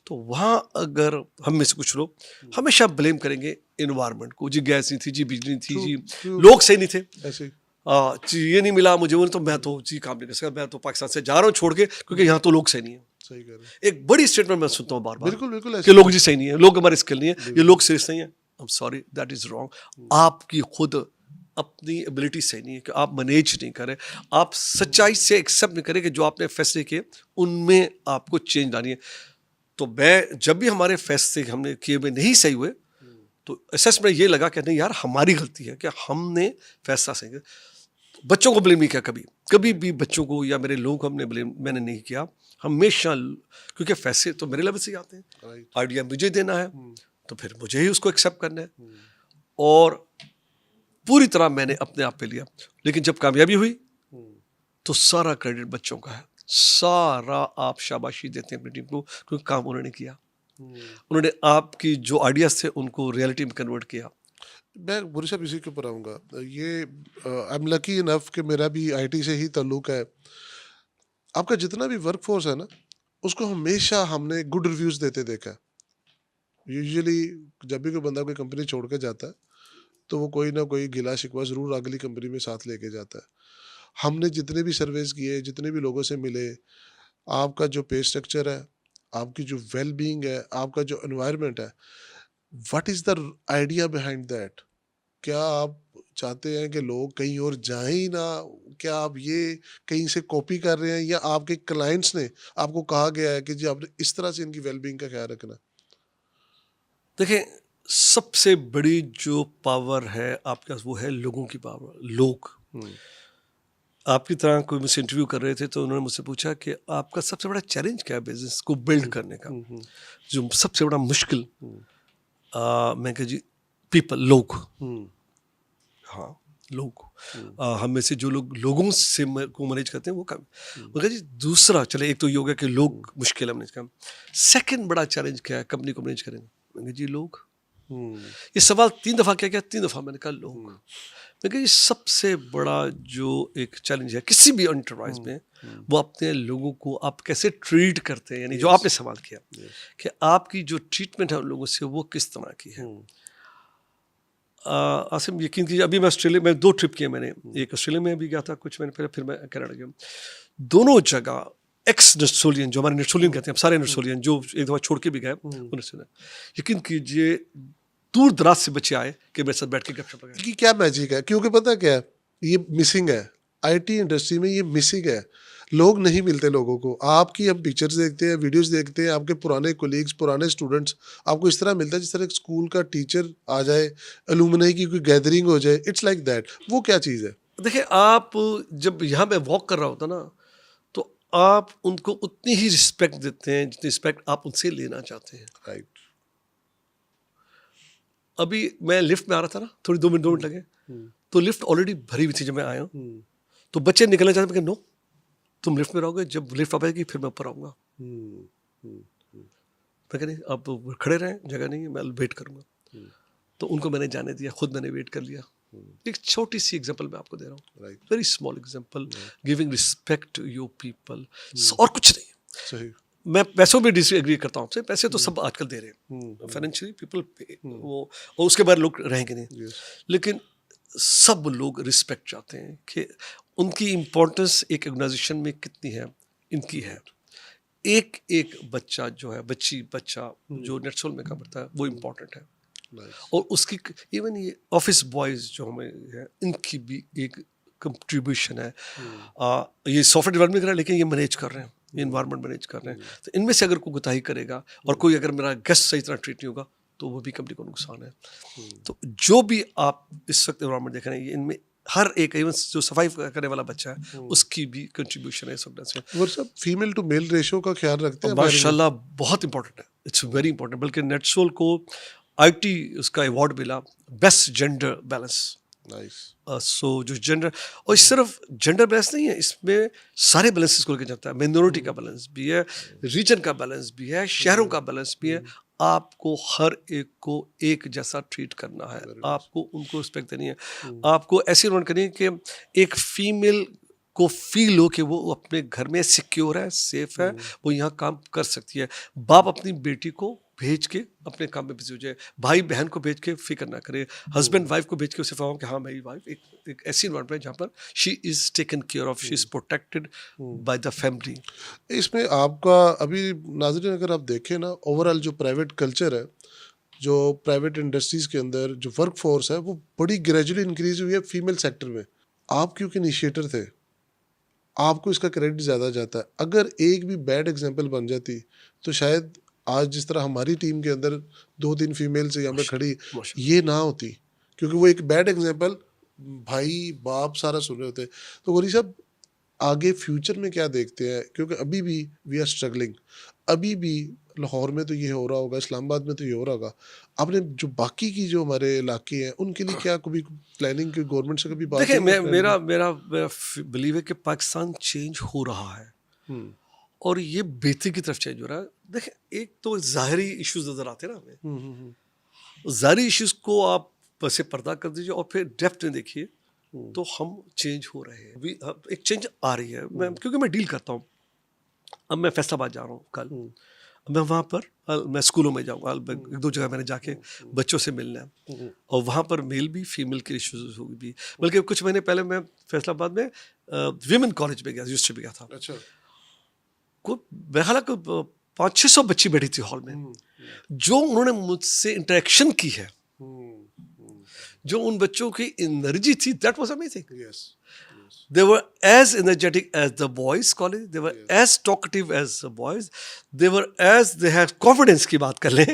तो वहाँ अगर हम में से कुछ लोग हमेशा ब्लेम करेंगे इन्वायरमेंट को, जी गैस नहीं थी, जी बिजली नहीं थी, जी लोग सही नहीं थे, ऐसे ही। जी ये नहीं मिला मुझे, वो नहीं, तो मैं तो जी काम नहीं कर सकता, मैं तो पाकिस्तान से जा रहा हूँ छोड़ के, क्योंकि यहाँ तो लोग सही नहीं है। सही कह रहे हैं। एक बड़ी स्टेटमेंट मैं सुनता हूँ बार बार, बिल्कुल बिल्कुल कि ऐसे। लोग जी सही नहीं है, लोग हमारे स्किल नहीं है, ये लोग सीरियस नहीं है। I am sorry, that is wrong. आपकी खुद अपनी एबिलिटी सही नहीं है कि आप मैनेज नहीं करें, आप सच्चाई से एक्सेप्ट नहीं करें कि जो आपने फैसले किए उनमें आपको चेंज लानी है। तो मैं जब भी हमारे फैसले हमने किए हुए नहीं सही हुए, तो असेसमेंट ये लगा कि नहीं यार हमारी गलती है कि हमने फैसला सही किया। बच्चों को ब्लेम नहीं किया, कभी कभी भी बच्चों को या मेरे लोगों को हमने ब्लेम मैंने नहीं किया हमेशा, क्योंकि फैसले तो मेरे लेवल से ही आते हैं, राइट। आइडिया मुझे देना है, तो फिर मुझे ही उसको एक्सेप्ट करना है, और पूरी तरह मैंने अपने आप पे लिया। लेकिन जब कामयाबी हुई तो सारा क्रेडिट बच्चों का है, सारा आप शाबाशी देते हैं अपनी टीम को, क्योंकि काम उन्होंने किया, उन्होंने आपकी जो आइडियाज थे उनको रियलिटी में कन्वर्ट किया। मैं बुरी साहब इसी के ऊपर आऊँगा। ये आई एम लकी इनफ कि मेरा भी आईटी से ही ताल्लुक है। आपका जितना भी वर्क फोर्स है ना, उसको हमेशा हमने गुड रिव्यूज़ देते देखा है। यूजुअली जब भी कोई बंदा कोई कंपनी छोड़ के जाता है, तो वो कोई ना कोई गिला शिकवा ज़रूर अगली कंपनी में साथ लेके जाता है। हमने जितने भी सर्वेस किए, जितने भी लोगों से मिले, आपका जो पे स्ट्रक्चर है, आपकी जो वेल बीइंग है, आपका जो एनवायरनमेंट है, what is the idea behind that? क्या आप चाहते हैं कि लोग कहीं और जाएँ ही ना? क्या आप ये कहीं से कॉपी कर रहे हैं, या आपके क्लाइंट्स ने आपको कहा गया है कि जी आपने इस तरह से इनकी वेल बीइंग का ख्याल रखना है? देखिए, सबसे बड़ी जो पावर है आपके पास वो है लोगों की पावर, लोग। हुँ, आपकी तरह कोई मुझसे इंटरव्यू कर रहे थे तो उन्होंने मुझसे पूछा कि आपका सबसे बड़ा चैलेंज क्या है बिजनेस को बिल्ड करने का, हुँ, हुँ, जो सबसे बड़ा मुश्किल। हुँ, मैं कहा जी, पीपल, लोग। हुँ, हाँ, लोग। हुँ, हम में से जो लोग लोगों से को मैनेज करते हैं वो काम। हुँ, मगर जी दूसरा, चले एक तो ये हो गया कि हुँ, लोग मुश्किल है मैनेज करना। सेकंड बड़ा चैलेंज क्या है कंपनी को मैनेज करेंगे? मैं कहा जी लोग। हुँ, ये सवाल 3 दफ़ा किया गया, 3 दफ़ा मैंने कहा लोग। हुँ, मैं कहा ये सबसे बड़ा जो एक चैलेंज है किसी भी एंटरप्राइज हुँ, में, हुँ, वो अपने लोगों को आप कैसे ट्रीट करते हैं, यानी जो यस, आपने सवाल किया यस, कि आपकी जो ट्रीटमेंट है उन लोगों से वो किस तरह की है। हुँ, आसिम, यकीन कीजिए, अभी मैं ऑस्ट्रेलिया में 2 ट्रिप किए मैंने। हुँ, एक ऑस्ट्रेलिया में भी गया था कुछ महीने पहले, फिर मैं कनाडा गया। दोनों जगह एक्स नर्सोलियन, जो हमारे नर्सोलियन कहते हैं, हम सारे नर्सोलियन जो एक दफ़ा छोड़ के भी गए हुँ। वो नर्सोलियन, यकीन कीजिए दूर दराज से बच्चे आए कि मेरे साथ बैठ के गपशप लगाए। कि क्या मैजिक है? क्योंकि पता क्या है? ये मिसिंग है। आईटी इंडस्ट्री में ये मिसिंग है। लोग नहीं मिलते लोगों को। आपकी हम पिक्चर्स देखते हैं, वीडियोज़ देखते हैं, आपके पुराने कोलीग्स, पुराने स्टूडेंट्स, आपको इस तरह मिलता है जिस तरह एक स्कूल का टीचर आ जाए, एलुमनी की कोई गैदरिंग हो जाए, इट्स लाइक दैट। वो क्या चीज़ है? देखिए, आप जब यहाँ पे वॉक कर रहा होता ना, तो आप उनको उतनी ही रिस्पेक्ट देते हैं जितनी रिस्पेक्ट आप उनसे लेना चाहते हैं। राइट। अभी मैं लिफ्ट में आ रहा था ना, थोड़ी 2 मिनट लगे, हुँ, तो लिफ्ट ऑलरेडी भरी हुई थी जब मैं आया हूँ। हुँ, तो बच्चे निकलना चाहते हैं, नो, तुम लिफ्ट में रहोगे, जब लिफ्ट आ पाएगी फिर मैं ऊपर आऊँगा। हुँ, हुँ, हुँ, मैं कहा नहीं, आप खड़े रहें, जगह नहीं है, मैं वेट करूँगा। हुँ, तो उनको मैंने जाने दिया, खुद मैंने वेट कर लिया। हुँ, एक छोटी सी एग्जांपल मैं आपको दे रहा हूँ, right, very small example, right. Giving respect to your people, hmm, और कुछ नहीं। सही। मैं पैसों में डिसएग्री करता हूँ आपसे, पैसे तो हुँ, सब आजकल दे रहे हैं, हुँ, हुँ, फाइनेंशियली पीपल पे, हुँ, वो, और उसके बाद लोग रहेंगे नहीं। यस। लेकिन सब लोग रिस्पेक्ट चाहते हैं कि उनकी इम्पोर्टेंस एक ऑर्गेनाइजेशन में कितनी है, इनकी है। राइट। एक एक बच्चा जो है, बच्चा हुँ, जो नेटसोल में काम करता है वो हुँ, इम्पोर्टेंट है। नाइस। और उसकी इवन ये ऑफिस बॉयज जो हमें है, इनकी भी एक कंट्रीब्यूशन है। हुँ, ये सॉफ्टवेयर डेवलपमेंट कर रहे हैं, लेकिन ये मैनेज कर रहे हैं, ये हुँ, इन्वायरमेंट मैनेज कर रहे हैं। हुँ, तो इनमें से अगर कोई कोताही करेगा, और हुँ, कोई अगर मेरा गेस्ट सही तरह ट्रीट नहीं होगा, तो वो भी कंपनी को नुकसान है। हुँ, तो जो भी आप इस वक्त इन्वायरमेंट देख रहे हैं, ये इनमें हर एक, इवन जो सफाई करने वाला बच्चा है, हुँ। उसकी भी कंट्रीब्यूशन है इस ऑर्गेनाइजेशन। और सब फीमेल टू मेल रेशियो का ख्याल रखते और हैं हायरिंग में? माशाल्लाह बहुत इंपॉर्टेंट है, इट्स वेरी इंपॉर्टेंट। बल्कि नेटसोल को आईटी उसका अवार्ड मिला, बेस्ट जेंडर बैलेंस। नाइस। सो जो जेंडर, और सिर्फ जेंडर बैलेंस नहीं है, इसमें सारे बैलेंसेस को लेकर जाता है। मिनोरिटी का बैलेंस भी है, रीजन का बैलेंस भी है, शहरों का बैलेंस भी है। आपको हर एक को एक जैसा ट्रीट करना है, वेरी नाइस। आपको उनको रिस्पेक्ट देनी है, हुँ, आपको ऐसी रन करनी है कि एक फीमेल को फील हो कि वो अपने घर में सिक्योर है, सेफ है, हुँ, वो यहाँ काम कर सकती है। बाप अपनी बेटी को भेज के अपने काम में बिजी हो जाए, भाई बहन को भेज के फिक्र ना करे, हस्बैंड वाइफ को भेज के उसे फहमाओ कि हाँ मेरी वाइफ एक ऐसी इन्वायरमेंट है जहाँ पर she is taken care of, she is protected hmm. By the family. इसमें आपका अभी नाज़रीन अगर आप देखें ना, ओवरऑल जो प्राइवेट कल्चर है, जो प्राइवेट इंडस्ट्रीज़ के अंदर जो वर्क फ़ोर्स है, वो बड़ी ग्रेजुअली इंक्रीज़ हुई है फीमेल सेक्टर में। आप क्योंकि इनिशिएटर थे, आपको इसका क्रेडिट ज़्यादा जाता है। अगर एक भी बैड एग्ज़ाम्पल बन जाती, तो शायद आज जिस तरह हमारी टीम के अंदर 2-3 फीमेल्स यहाँ पे खड़ी, माशाल्लाह। ये ना होती। क्योंकि वो एक बैड एग्ज़ाम्पल भाई, बाप सारा सुन रहे होते। तो गौरी साहब, आगे फ्यूचर में क्या देखते हैं, क्योंकि अभी भी वी आर स्ट्रगलिंग, अभी भी लाहौर में तो ये हो रहा होगा, इस्लामाबाद में तो ये हो रहा होगा, आपने जो बाकी की जो हमारे इलाके हैं उनके लिए क्या कभी प्लानिंग की गवर्नमेंट से कभी बात देखिए, हुई मैं है मेरा प्लानिंग? मेरा मेरा बिलीव है कि पाकिस्तान चेंज हो रहा है हम्म और ये बेहतरी की तरफ चेंज हो रहा है। देखिए, एक तो ज़ाहिरी इश्यूज नज़र आते हैं ना हमें, हम्म हम्म ज़ाहिरी इश्यूज को आप वैसे पर्दा कर दीजिए और फिर डेप्थ में देखिए, हम्म तो हम चेंज हो रहे हैं अभी। एक चेंज आ रही है, मैं क्योंकि मैं डील करता हूँ। अब मैं फैसलाबाद जा रहा हूँ कल, हम्म अब मैं वहाँ पर मैं स्कूलों में जाऊँगा, एक दो जगह मैंने जाके बच्चों से मिलना है, हम्म और वहाँ पर मेल भी फीमेल के इश्यूज होगी भी। बल्कि कुछ महीने पहले मैं फैसलाबाद में विमेन कॉलेज में गया, यूनिवर्सिटी में गया था। अच्छा को मेरा ख्याल है कि 500-600 बच्ची बैठी थी हॉल में, हम्म जो उन्होंने मुझसे इंटरेक्शन की है, हम्म जो उन बच्चों की एनर्जी थी, that was amazing. Yes They were as energetic as the boys college, they were yes as talkative as the boys, they were as they had confidence की बात कर लें,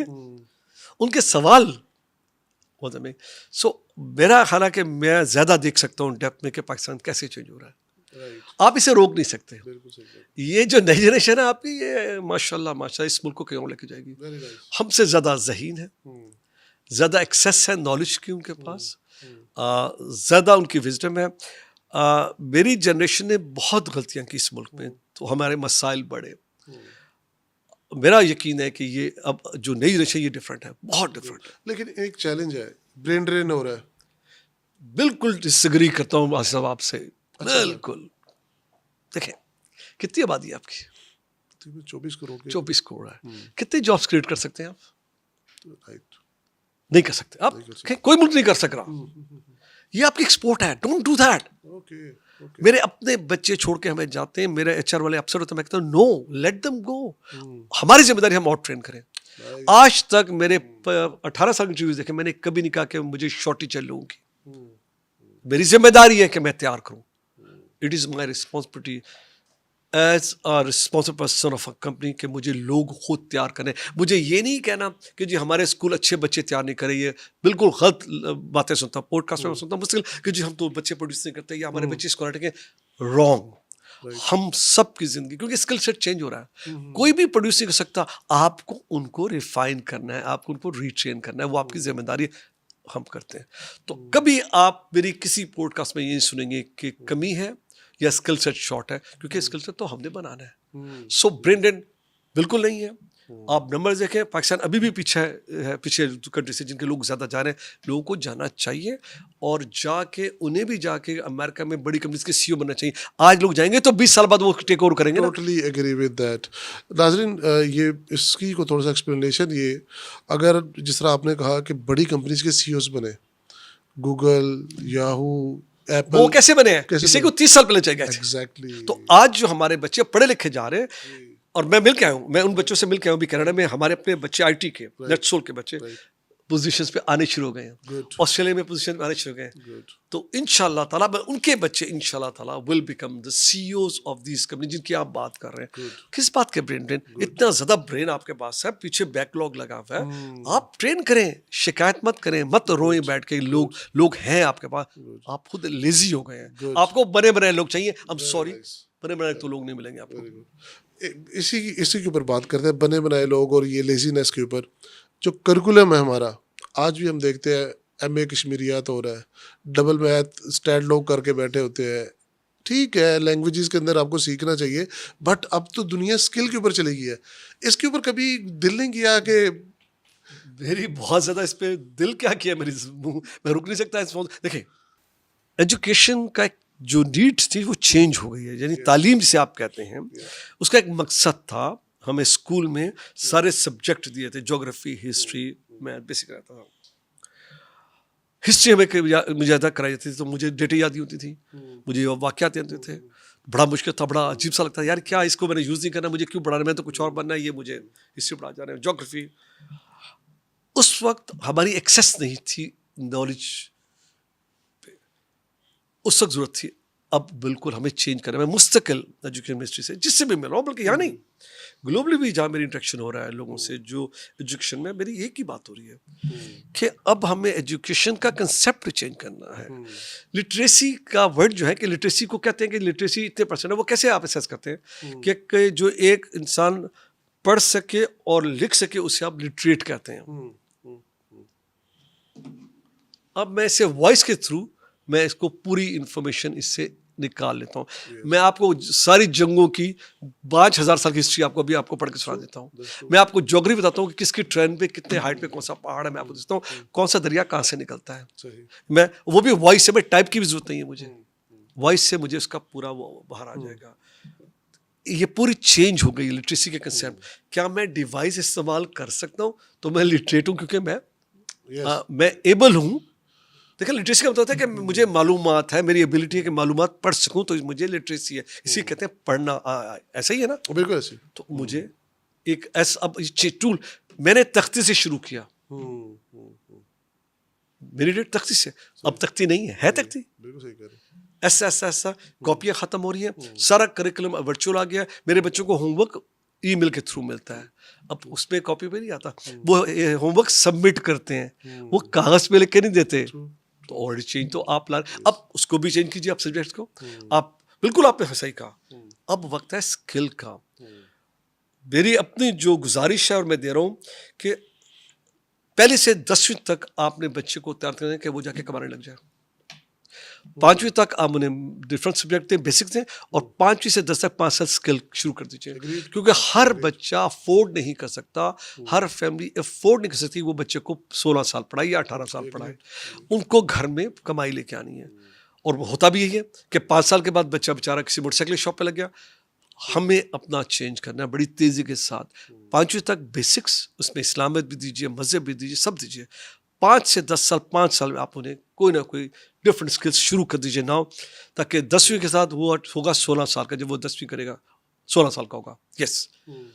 उनके सवाल बहुत हमें। सो मेरा ख्याल है कि मैं ज़्यादा देख सकता हूँ डेप्थ में कि पाकिस्तान कैसे चेंज हो रहा है। राइट आप इसे रोक नहीं सकते। बिल्कुल सही बात, ये जो नई जनरेशन है आपकी, ये माशाल्लाह माशाल्लाह इस मुल्क को कहीं और लेके जाएगी। Very nice. हमसे ज़्यादा ज़हीन है, ज़्यादा एक्सेस है नॉलेज की उनके पास, ज़्यादा उनकी विजडम है। मेरी जनरेशन ने बहुत गलतियां की इस मुल्क में, तो हमारे मसाइल बढ़े। मेरा यकीन है कि ये अब जो नई जनरेशन ये डिफरेंट है, बहुत डिफरेंट है। लेकिन एक चैलेंज है, ब्रेन ड्रेन हो रहा है। बिल्कुल डिसएग्री करता हूँ आसिफ साहब आपसे, अच्छा सर, बिल्कुल। देखें, कितनी आबादी है आपकी? 24 करोड़ के 24 करोड़ है। कितनी जॉब्स क्रिएट कर सकते हैं आप? राइट, नहीं कर सकते आप। नहीं कर सकते। कोई मुल्क नहीं कर सक रहा। ये आपकी एक्सपोर्ट है, don't do that. Okay okay मेरे अपने बच्चे छोड़ के हमें जाते हैं, मेरे एचआर वाले अफसर होते हैं, मैं कहता हूँ नो, लेट देम गो। हमारी जिम्मेदारी हम और ट्रेन करें। आज तक मेरे 18 साल के इंटरव्यूज देखे, मैंने कभी नहीं कहा कि मुझे शॉर्टेज है लोगों की। मेरी जिम्मेदारी है कि मैं तैयार करूं। It is my responsibility as a responsible person of a company कि मुझे लोग खुद तैयार करें। मुझे ये नहीं कहना कि जी हमारे स्कूल अच्छे बच्चे तैयार नहीं करे, ये बिल्कुल गलत बातें सुनता हूँ, पॉडकास्ट में सुनता हूँ मुश्किल कि जी हम तो बच्चे प्रोड्यूस नहीं करते या हमारे बच्चे स्कॉलर के। रॉन्ग। हम सब की जिंदगी, क्योंकि स्किल सेट चेंज हो रहा है, कोई भी प्रोड्यूस नहीं कर सकता। आपको उनको रिफाइन करना है, आपको उनको रीट्रेन करना है, वो आपकी जिम्मेदारी है, हम करते हैं। तो कभी आप मेरी किसी पॉडकास्ट में ये सुनेंगे कि कमी है या स्किल सेट शॉर्ट है, क्योंकि स्किल सेट तो हमने बनाना है। सो ब्रेन ड्रेन बिल्कुल नहीं है। आप नंबर्स देखें, पाकिस्तान अभी भी पीछे है, पीछे कंट्री से जिनके लोग ज़्यादा जा रहे हैं। लोगों को जाना चाहिए और जाके उन्हें भी जाके अमेरिका में बड़ी कंपनीज के सीईओ बनना चाहिए। आज लोग जाएंगे तो 20 साल बाद वो टेक ओवर करेंगे ना। Totally agree with that. नाजरीन, ये इसकी को थोड़ा सा एक्सप्लेनेशन, ये अगर जिस तरह आपने कहा कि बड़ी कंपनीज के सीईओज बने, गूगल, याहू, वो एप्पल, कैसे बने हैं? कैसे इसे बने? को 30 साल पहले चाहिए। एग्जैक्टली। तो आज जो हमारे बच्चे पढ़े लिखे जा रहे हैं, और मैं मिल के आया हूँ, मैं उन बच्चों से मिल के आया हूँ भी कनाडा में, हमारे अपने बच्चे आईटी के, नेटसोल के बच्चे पोजीशंस पे आने शुरू हो गए हैं। गुड ऑस्ट्रेलिया में पोजीशन में आने शुरू हो गए हैं। गुड। तो इंशाल्लाह ताला उनके बच्चे इंशाल्लाह ताला will become the CEOs of this company जिनकी आप बात कर रहे हैं। Good. किस बात के ब्रेन ड्रेन? इतना ज्यादा ब्रेन आपके पास है, पीछे बैकलॉग लगा हुआ है। आप ट्रेन करें, शिकायत मत करें, मत रोएं बैठ के। लोग हैं आपके पास, आप खुद लेजी हो गए हैं। Good. आपको बने बनाए लोग चाहिए। I am sorry, nice. बने बनाए तो लोग नहीं मिलेंगे आपको। Very good. इसी के ऊपर बात करते हैं, बने बनाए लोग और ये लेजीनेस के ऊपर। जो करिकुलम है हमारा, आज भी हम देखते हैं एमए कश्मीरियात हो रहा है, डबल मैथ स्टैट लोग करके बैठे होते हैं। ठीक है, लैंग्वेजेस के अंदर आपको सीखना चाहिए, बट अब तो दुनिया स्किल के ऊपर चली गई है। इसके ऊपर कभी दिल नहीं किया कि मेरी बहुत ज्यादा इस पे दिल क्या किया, मेरी मैं रुक नहीं सकता इस। देखिए, एजुकेशन का एक जो नीड थी वो चेंज हो गई है। यानी तालीम जिसे आप कहते हैं, उसका एक मकसद था। हमें स्कूल में सारे सब्जेक्ट दिए थे, ज्योग्राफी, हिस्ट्री, मैथ, बेसिक रहता था। हिस्ट्री हमें मुझे याद कराई जाती थी तो मुझे डेटे याद नहीं होती थी, मुझे वाक़यात याद होते थे। बड़ा मुश्किल था, बड़ा अजीब सा लगता है, यार क्या इसको मैंने यूज़ नहीं करना, मुझे क्यों पढ़ाना, मैं तो कुछ और बनना है, ये मुझे हिस्ट्री पढ़ा जा रहे हैं, ज्योग्राफी। उस वक्त हमारी एक्सेस नहीं थी नॉलेज पे, उस वक्त ज़रूरत थी अब बिल्कुल हमें चेंज करना है। मैं मुस्तकिल एजुकेशन मिनिस्ट्री से जिससे भी मिल रहा हूँ, बल्कि यहाँ नहीं, ग्लोबली भी जहाँ मेरी इंटरेक्शन हो रहा है लोगों से, जो एजुकेशन में मेरी एक ही बात हो रही है कि अब हमें एजुकेशन का कंसेप्ट चेंज करना है। लिटरेसी का वर्ड जो है, कि लिटरेसी को कहते हैं कि लिटरेसी इतने परसेंट है, वो कैसे आप असेस करते हैं कि जो एक इंसान पढ़ सके और लिख सके उसे आप लिटरेट कहते हैं। अब मैं इसे वॉइस के थ्रू मैं इसको पूरी इंफॉर्मेशन इससे निकाल लेता हूँ। मैं आपको सारी जंगों की 5000 साल की हिस्ट्री आपको अभी आपको पढ़ के सुना देता हूँ। मैं आपको ज्योग्राफी बताता हूँ कि किसकी ट्रेन पे कितने हाइट पे कौन सा पहाड़ है, मैं आपको देता हूँ कौन सा दरिया कहाँ से निकलता है। मैं वो भी वॉइस से, मैं टाइप की भी जरूरत नहीं है मुझे, वॉइस से मुझे उसका पूरा वो बाहर आ जाएगा। ये पूरी चेंज हो गई लिटरेसी के कंसेप्ट। क्या मैं डिवाइस इस्तेमाल कर सकता हूँ तो मैं लिटरेट हूँ, क्योंकि मैं एबल हूँ। देखिए, लिटरेसी का मतलब होता है कि मुझे मालूमात है, मेरी एबिलिटी है कि मालूमात पढ़ सकूं, तो मुझे लिटरेसी है। इसी कहते हैं पढ़ना। ऐसा ही है ना, बिल्कुल ऐसे। तो मुझे एक ऐसा अब टूल, मैंने तख्ती से शुरू किया, मेरी डेट तख्ती से, अब तख्ती नहीं है तख्ती। बिल्कुल सही कह रहे हैं। ऐसा ऐसा ऐसा कॉपियाँ खत्म हो रही हैं, सारा करिकुलम वर्चुअल आ गया। मेरे बच्चों को होमवर्क ईमेल के थ्रू मिलता है, अब उसमें कॉपी पे नहीं आता। वो होमवर्क सबमिट करते हैं, वो कागज पे लिख के नहीं देते। तो ऑलरेडी चेंज तो आप ला, अब उसको भी चेंज कीजिए, आप सब्जेक्ट को। आप बिल्कुल, आपने सही कहा, अब वक्त है स्किल का। मेरी अपनी जो गुजारिश है और मैं दे रहा हूँ कि पहले से 10वीं तक आपने बच्चे को तैयार करना है कि वो जाके कमाने लग जाए। 5वीं तक आप उन्हें डिफरेंट सब्जेक्ट थे, बेसिक थे, और 5वीं से 10 तक 5 साल स्किल शुरू कर दीजिए। क्योंकि हर बच्चा अफोर्ड नहीं कर सकता, हर फैमिली अफोर्ड नहीं कर सकती वो बच्चे को 16 साल पढ़ाए या 18 साल पढ़ाए। उनको घर में कमाई लेके आनी है। और होता भी यही है कि 5 साल के बाद बच्चा बेचारा किसी मोटरसाइकिल शॉप पे लग गया। हमें अपना चेंज करना है बड़ी तेजी के साथ। 5वीं तक बेसिक्स, उसमें इस्लामियत भी दीजिए, मजहब भी दीजिए, सब दीजिए। 5 से 10 साल, 5 साल में आप उन्हें कोई ना कोई डिफरेंट स्किल्स शुरू कर दीजिए नाउ, ताकि 10वीं के साथ वो होगा 16 साल का। जब वो 10वीं करेगा 16 साल का होगा, यस,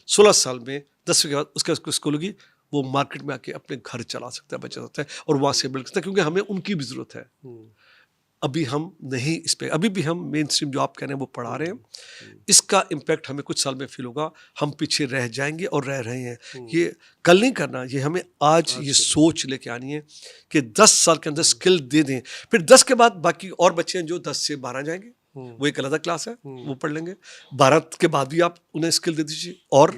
16 साल में 10वीं के बाद उसका स्कूल होगी, वो मार्केट में आके अपने घर चला सकता है, बचा सकता है, और वहाँ से बिल्ड सकता है, क्योंकि हमें उनकी भी ज़रूरत है। अभी हम नहीं इस पे, अभी भी हम मेन स्ट्रीम जो आप कह रहे हैं वो पढ़ा रहे हैं। इसका इम्पैक्ट हमें कुछ साल में फील होगा, हम पीछे रह जाएंगे और रह रहे हैं। ये कल नहीं करना, ये हमें आज ये सोच लेके आनी है कि 10 साल के अंदर स्किल दे दें। फिर 10 के बाद बाकी और बच्चे हैं जो 10 से 12 जाएंगे, वो एक अलग क्लास है, वो पढ़ लेंगे। 12 के बाद भी आप उन्हें स्किल दे दीजिए, और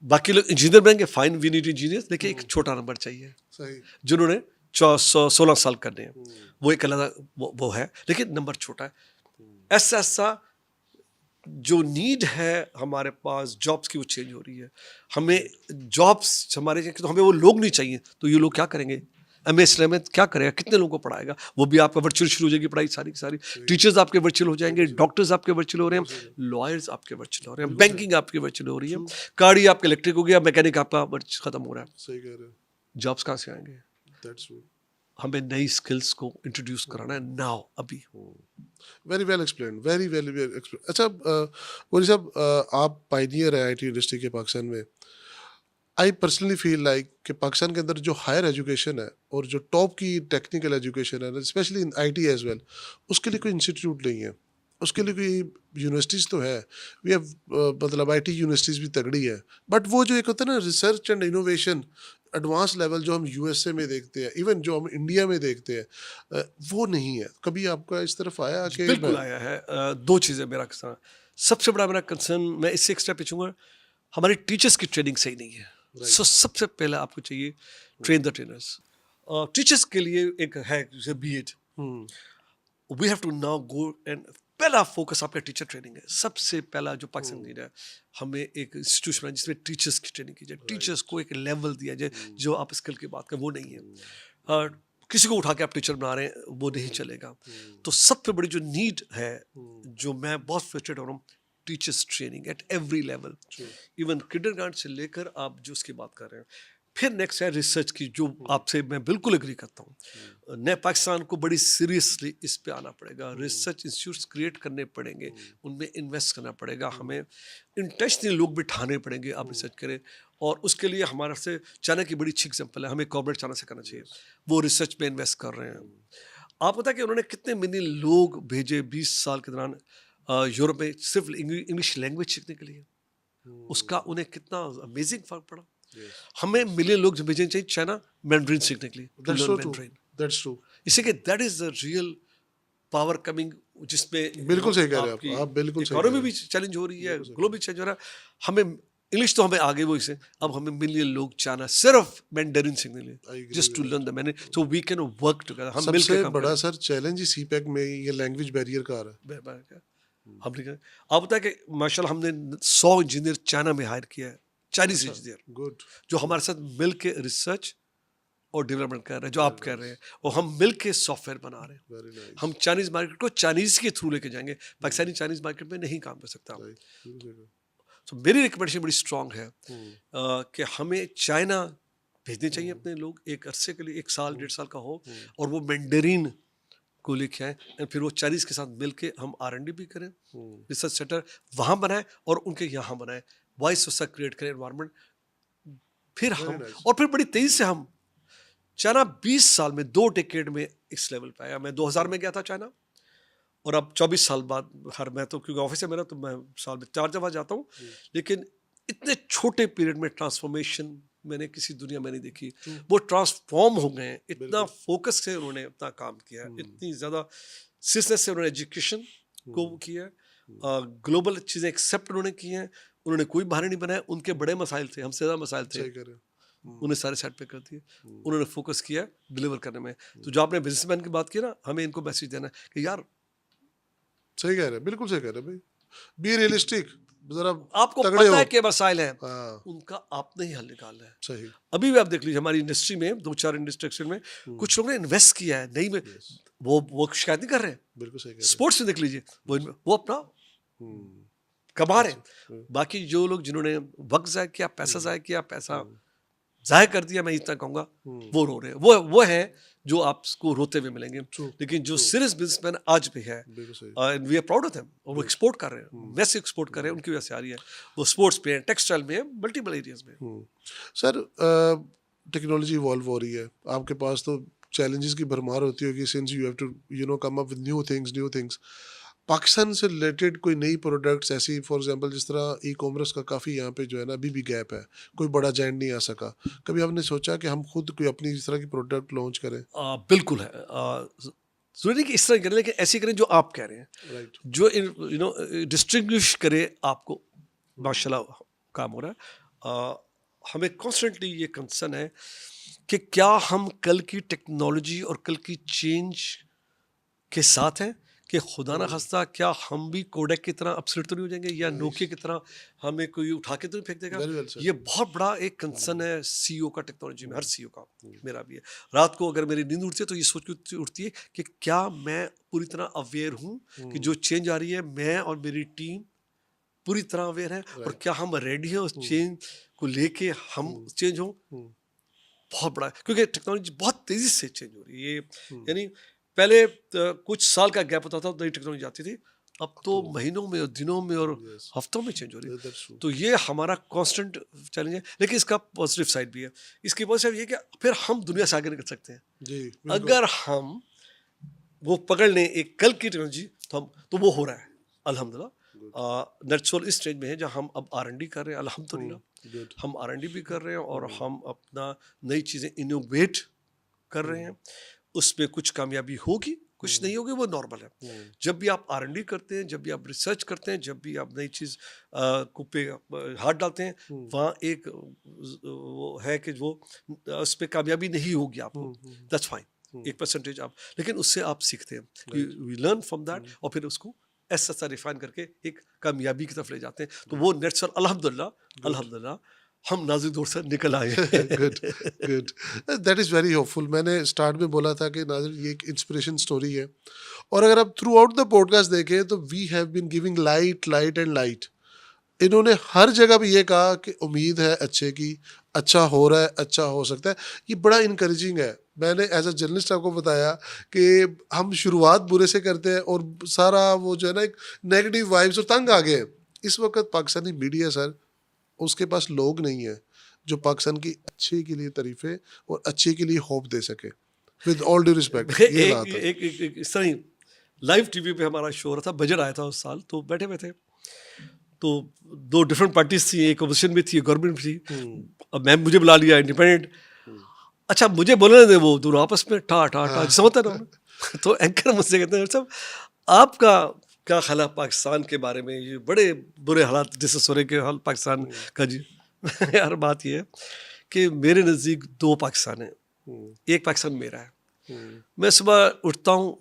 बाकी लोग इंजीनियर बनेंगे, फाइन, वी नीड इंजीनियर, लेकिन एक छोटा नंबर चाहिए जिन्होंने 16 साल करने हैं, वो एक अलग वो है, लेकिन नंबर छोटा है। ऐसा ऐसा जो नीड है हमारे पास जॉब्स की, वो चेंज हो रही है। हमें जॉब्स हमारे, तो हमें वो लोग नहीं चाहिए, तो ये लोग क्या करेंगे? एमएस में क्या करेगा, कितने लोगों को पढ़ाएगा? वो भी आपका वर्चुअल शुरू हो जाएगी पढ़ाई सारी की सारी। टीचर्स आपके वर्चुअल हो जाएंगे, डॉक्टर्स आपके वर्चुअल हो रहे हैं, लॉयर्स आपके वर्चुअल हो रहे हैं, बैंकिंग आपके वर्चुअल हो रही है, गाड़ी आपके इलेक्ट्रिक हो गया, मैकेनिक आपका खत्म हो रहा है। सही कह रहे हैं। जॉब्स कहाँ से आएंगे? That's true. हमें नई स्किल्स को इंट्रोड्यूस कराना है नाउ, अभी। Very well explain, very very well explain. अच्छा गोरी साहब, आप पायनियर है आईटी इंडस्ट्री के पाकिस्तान में। आई पर्सनली फील लाइक कि पाकिस्तान के अंदर जो हायर एजुकेशन है और जो टॉप की टेक्निकल एजुकेशन है, specially in IT as well, उसके लिए कोई इंस्टीट्यूट नहीं है, उसके लिए कोई यूनिवर्सिटीज़ तो है, वी हैव, मतलब आईटी यूनिवर्सिटीज़ भी तगड़ी है, बट वो जो एक होता है ना research and innovation advance level जो हम यूएसए में देखते हैं, इवन जो हम इंडिया में देखते हैं, वो नहीं है। कभी आपका इस तरफ आया कि बिल्कुल आया है। दो चीज़ें मेरा कंसर्न, सबसे बड़ा मेरा कंसर्न, मैं इससे एक स्टेप पूछूंगा, हमारी टीचर्स की ट्रेनिंग सही नहीं है। सो सबसे पहले आपको चाहिए ट्रेन द ट्रेनर्स। टीचर्स के लिए एक है BEd, we have to now go and पहला फोकस आपका टीचर ट्रेनिंग है। सबसे पहला जो पाकिस्तान नीड है, हमें एक इंस्टीट्यूशन है जिसमें टीचर्स की ट्रेनिंग की जाए, टीचर्स को एक लेवल दिया जाए। जो आप स्किल की बात करें वो नहीं है, किसी को उठा के आप टीचर बना रहे हैं, वो नहीं चलेगा। तो सबसे बड़ी जो नीड है, जो मैं बहुत फ्रस्ट्रेट हो रहा हूँ, teachers training at every level, even kindergarten से लेकर आप जो उसकी बात कर रहे हैं। फिर नेक्स्ट है रिसर्च की, जो आपसे मैं बिल्कुल एग्री करता हूँ। नए पाकिस्तान को बड़ी सीरियसली इस पे आना पड़ेगा, रिसर्च इंस्टीट्यूट्स क्रिएट करने पड़ेंगे, उनमें इन्वेस्ट करना पड़ेगा, हमें इंटेंशनली लोग बिठाने पड़ेंगे, आप रिसर्च करें। और उसके लिए हमारे से चाइना की बड़ी अच्छी एग्जाम्पल है, हमें कॉर्पोरेट चाइना से करना चाहिए, वो रिसर्च में इन्वेस्ट कर रहे हैं। आप पता है कि उन्होंने कितने मिलियन लोग भेजे 20 साल के दौरान यूरोप में सिर्फ इंग्लिश लैंग्वेज सीखने के लिए? उसका उन्हें कितना अमेजिंग फर्क पड़ा। Yes, हमें मिलियन लोग जो भेजने चाहिए चाइना मैंड्रीन सीखने के लिए, to that's learn so true. Mandarin. That's true. इसी के that is the real power coming, जिसमें बिल्कुल सही कह रहे हैं आपकी आप बिल्कुल सही कह इकोनॉमी रहे भी हैं। चैलेंज हो रही है, बिल्कुल सही ग्लोबल चेंज हो रहा है। हमें इंग्लिश तो हमें आगे वो इसे, अब हमें मिलियन लोग चाहना सिर्फ मैंडरिन सीखने के I लिए, agree just to with learn the मैंने, so we can work together, हम मिलकर सबसे काम बड़ा करें। सर चैलेंज ही सीपैक में ये लैंग्वेज बैरियर का आ रहा है। हमने कहा, आप बताया कि माशाल्लाह हमने 100 इंजीनियर चाइना में हायर किया है, चाइनीज अच्छा, इंजीनियर, गुड, जो हमारे साथ मिल के रिसर्च और डेवलपमेंट कर रहे हैं, जो आप Very कर nice. रहे हैं, और हम मिल के सॉफ्टवेयर बना रहे हैं। Very nice. हम चाइनीज मार्केट को चाइनीज के थ्रू लेके जाएंगे, पाकिस्तानी चाइनीज मार्केट में नहीं काम कर सकता। तो मेरी रिकमेंडेशन बड़ी स्ट्रांग है कि हमें चाइना भेजने चाहिए अपने लोग एक अरसे के लिए, 1 साल 1.5 साल का हो, और वो मैंडरीन को लेके आए, और फिर वो चाइनीज के साथ मिल के हम R&D भी करें, रिसर्च सेंटर वहाँ बनाए और उनके यहाँ बनाए, वाइस वर्सा क्रिएट करें एनवायरनमेंट। फिर Very हम nice. और फिर बड़ी तेजी से हम चाइना 20 साल में 2 डेकेड में इस लेवल पे आया। मैं 2000 में गया था चाइना, और अब 24 साल बाद मैं तो क्योंकि ऑफिस है मेरा, तो मैं साल में 4 दफा जाता हूँ, लेकिन इतने छोटे पीरियड में ट्रांसफॉर्मेशन मैंने किसी दुनिया में नहीं देखी। वो ट्रांसफॉर्म हो गए हैं, इतना फोकस से उन्होंने अपना काम किया, इतनी ज़्यादा सीरियसनेस से उन्होंने एजुकेशन को किया, ग्लोबल चीज़ें एक्सेप्ट उन्होंने की हैं, उन्होंने कोई बाहर नहीं बनाया। उनके बड़े मसाइल थे, हमसे ज़्यादा मसाइल थे, सही कह रहे हैं। उन्हें सारे साइड पे कर दिए, उन्होंने फोकस किया डिलीवर करने में। तो जो आपने बिजनेसमैन की बात की ना, हमें इनको मैसेज देना है कि यार सही कह रहे हैं, बिल्कुल सही कह रहे हैं भाई। बी रियलिस्टिक, जरा आपको तगड़े पता हो। है कि मसाइल हैं, हाँ, उनका आपने ही हल निकालना है। सही। अभी भी आप देख लीजिए हमारी इंडस्ट्री में 2-4 इंडस्ट्री में कुछ लोगों ने इन्वेस्ट किया है, नहीं में Yes, वो शिकायत नहीं कर रहे हैं। बिल्कुल सही कह रहे स्पोर्ट्स में देख लीजिए, वो अपना हैं। कमा रहे हैं। बाकी जो लोग जिन्होंने वक्त ज़ाया किया, पैसा ज़ाया किया, पैसा ज़ाया कर दिया, मैं इतना कहूँगा, वो रो रहे हैं। वो है जो आपको रोते हुए मिलेंगे। True, लेकिन जो true. सीरियस बिजनेसमैन आज भी है, बिल्कुल सही। And we are proud of them, और वो एक्सपोर्ट कर रहे हैं, वैसे एक्सपोर्ट कर रहे हैं, उनकी वजह से आ रही है। वो स्पोर्ट्स पे है, टेक्सटाइल में है, मल्टीपल एरियाज में। सर टेक्नोलॉजी इवॉल्व हो रही है, आपके पास तो चैलेंजेस की भरमार होती होगी, since you have to come up with new things. Pakistan से रिलेटेड कोई नई प्रोडक्ट्स ऐसी, फॉर एग्जांपल जिस तरह ई कॉमर्स का काफ़ी यहाँ पे जो है ना अभी भी गैप है, कोई बड़ा जाइंट नहीं आ सका। कभी आपने सोचा कि हम खुद कोई अपनी इस तरह की प्रोडक्ट लॉन्च करें? बिल्कुल है। जरूरी नहीं कि इस तरह करें, लेकिन ऐसी करें जो आप कह रहे हैं, राइट। जो डिस्टिंग्विश करे आपको। माशाल्लाह काम हो रहा है। हमें कॉन्स्टेंटली ये कंसर्न है कि क्या हम कल की टेक्नोलॉजी और कल की चेंज के साथ हैं, कि खुदा ना खास्ता क्या हम भी कोडेक की तरह अपसेट तो नहीं हो जाएंगे, या नोकिया की तरह हमें कोई उठा के तो नहीं फेंक देगा। Very well said. ये बहुत बड़ा एक कंसर्न है सीईओ का, टेक्नोलॉजी में हर सीईओ का, मेरा भी है। रात को अगर मेरी नींद उठती है तो ये सोच के उठती है कि क्या मैं पूरी तरह अवेयर हूँ कि जो चेंज आ रही है, मैं और मेरी टीम पूरी तरह अवेयर है, और क्या हम रेडी हैं उस चेंज को लेके हम चेंज हों। बहुत बड़ा, क्योंकि टेक्नोलॉजी बहुत तेजी से चेंज हो रही है। यानी पहले कुछ साल का गैप होता था, नई टेक्नोलॉजी आती थी, अब तो महीनों में और दिनों में और Yes. हफ्तों में चेंज हो रही है। That's true. तो ये हमारा कांस्टेंट चैलेंज है, लेकिन इसका पॉजिटिव साइड भी है। इसकी पॉजिटिव ये कि फिर हम दुनिया से आगे निकल सकते हैं। जी, बिल्कुल। अगर हम वो पकड़ लें एक कल की टेक्नोलॉजी, तो वो हो रहा है अल्हम्दुलिल्लाह। नेचुरल इस स्टेज में है जहाँ हम अब R&D कर रहे हैं, अल्हम्दुलिल्लाह Good. हम R&D भी कर रहे हैं, और हम अपना नई चीज़ें इनोवेट कर रहे हैं। उसमें कुछ कामयाबी होगी, कुछ नहीं होगी, वो नॉर्मल है। जब भी आप R&D करते हैं, जब भी आप रिसर्च करते हैं, जब भी आप नई चीज़ को पे हाथ डालते हैं, वहाँ एक वो है कि वो उस पर कामयाबी नहीं होगी आपको, दैट्स फाइन, 1% आप, लेकिन उससे आप सीखते हैं, वी लर्न फ्रॉम दैट, और फिर उसको ऐसा रिफाइन करके एक कामयाबी की तरफ ले जाते हैं। तो वो नेचुरल अल्हम्दुलिल्लाह हम नाजुक दौर से निकल आए। Good, good, that is very hopeful. मैंने स्टार्ट में बोला था कि नाज़िर ये एक इंस्पिरेशन स्टोरी है, और अगर आप थ्रू आउट द पॉडकास्ट देखें तो we have been giving light and light. इन्होंने हर जगह भी ये कहा कि उम्मीद है अच्छे की, अच्छा हो रहा है, अच्छा हो सकता है। ये बड़ा इनकरेजिंग है। मैंने एज अ जर्नलिस्ट आपको बताया कि हम शुरुआत बुरे से करते हैं, और सारा वो जो है ना एक नेगेटिव वाइब्स और तंग आ गए हैं। इस वक्त पाकिस्तानी मीडिया सर, उसके पास लोग नहीं है जो पाकिस्तान की अच्छे के लिए तारीफे और अच्छे के लिए होप दे सके। विद ऑल ड्यू रिस्पेक्ट ये एक बात है। एक एक एक इस तरह ही लाइव टीवी पे हमारा शो हो रहा था, बजट आया था उस साल, तो बैठे हुए थे, तो दो डिफरेंट पार्टीज थी, एक अपोजिशन भी थी, गवर्नमेंट भी थी। अब मैम मुझे बुला लिया इंडिपेंडेंट, अच्छा मुझे बोलने दे, वो दोनों आपस में टा टा टा जैसे होता है ना। तो एंकर मुझसे कहते हैं साहब आपका क्या ख्याल है पाकिस्तान के बारे में, ये बड़े बुरे हालात जैसे सोरे के हाल पाकिस्तान का जी। यार बात ये है कि मेरे नज़दीक दो पाकिस्तान है, एक पाकिस्तान मेरा है। मैं सुबह उठता हूँ,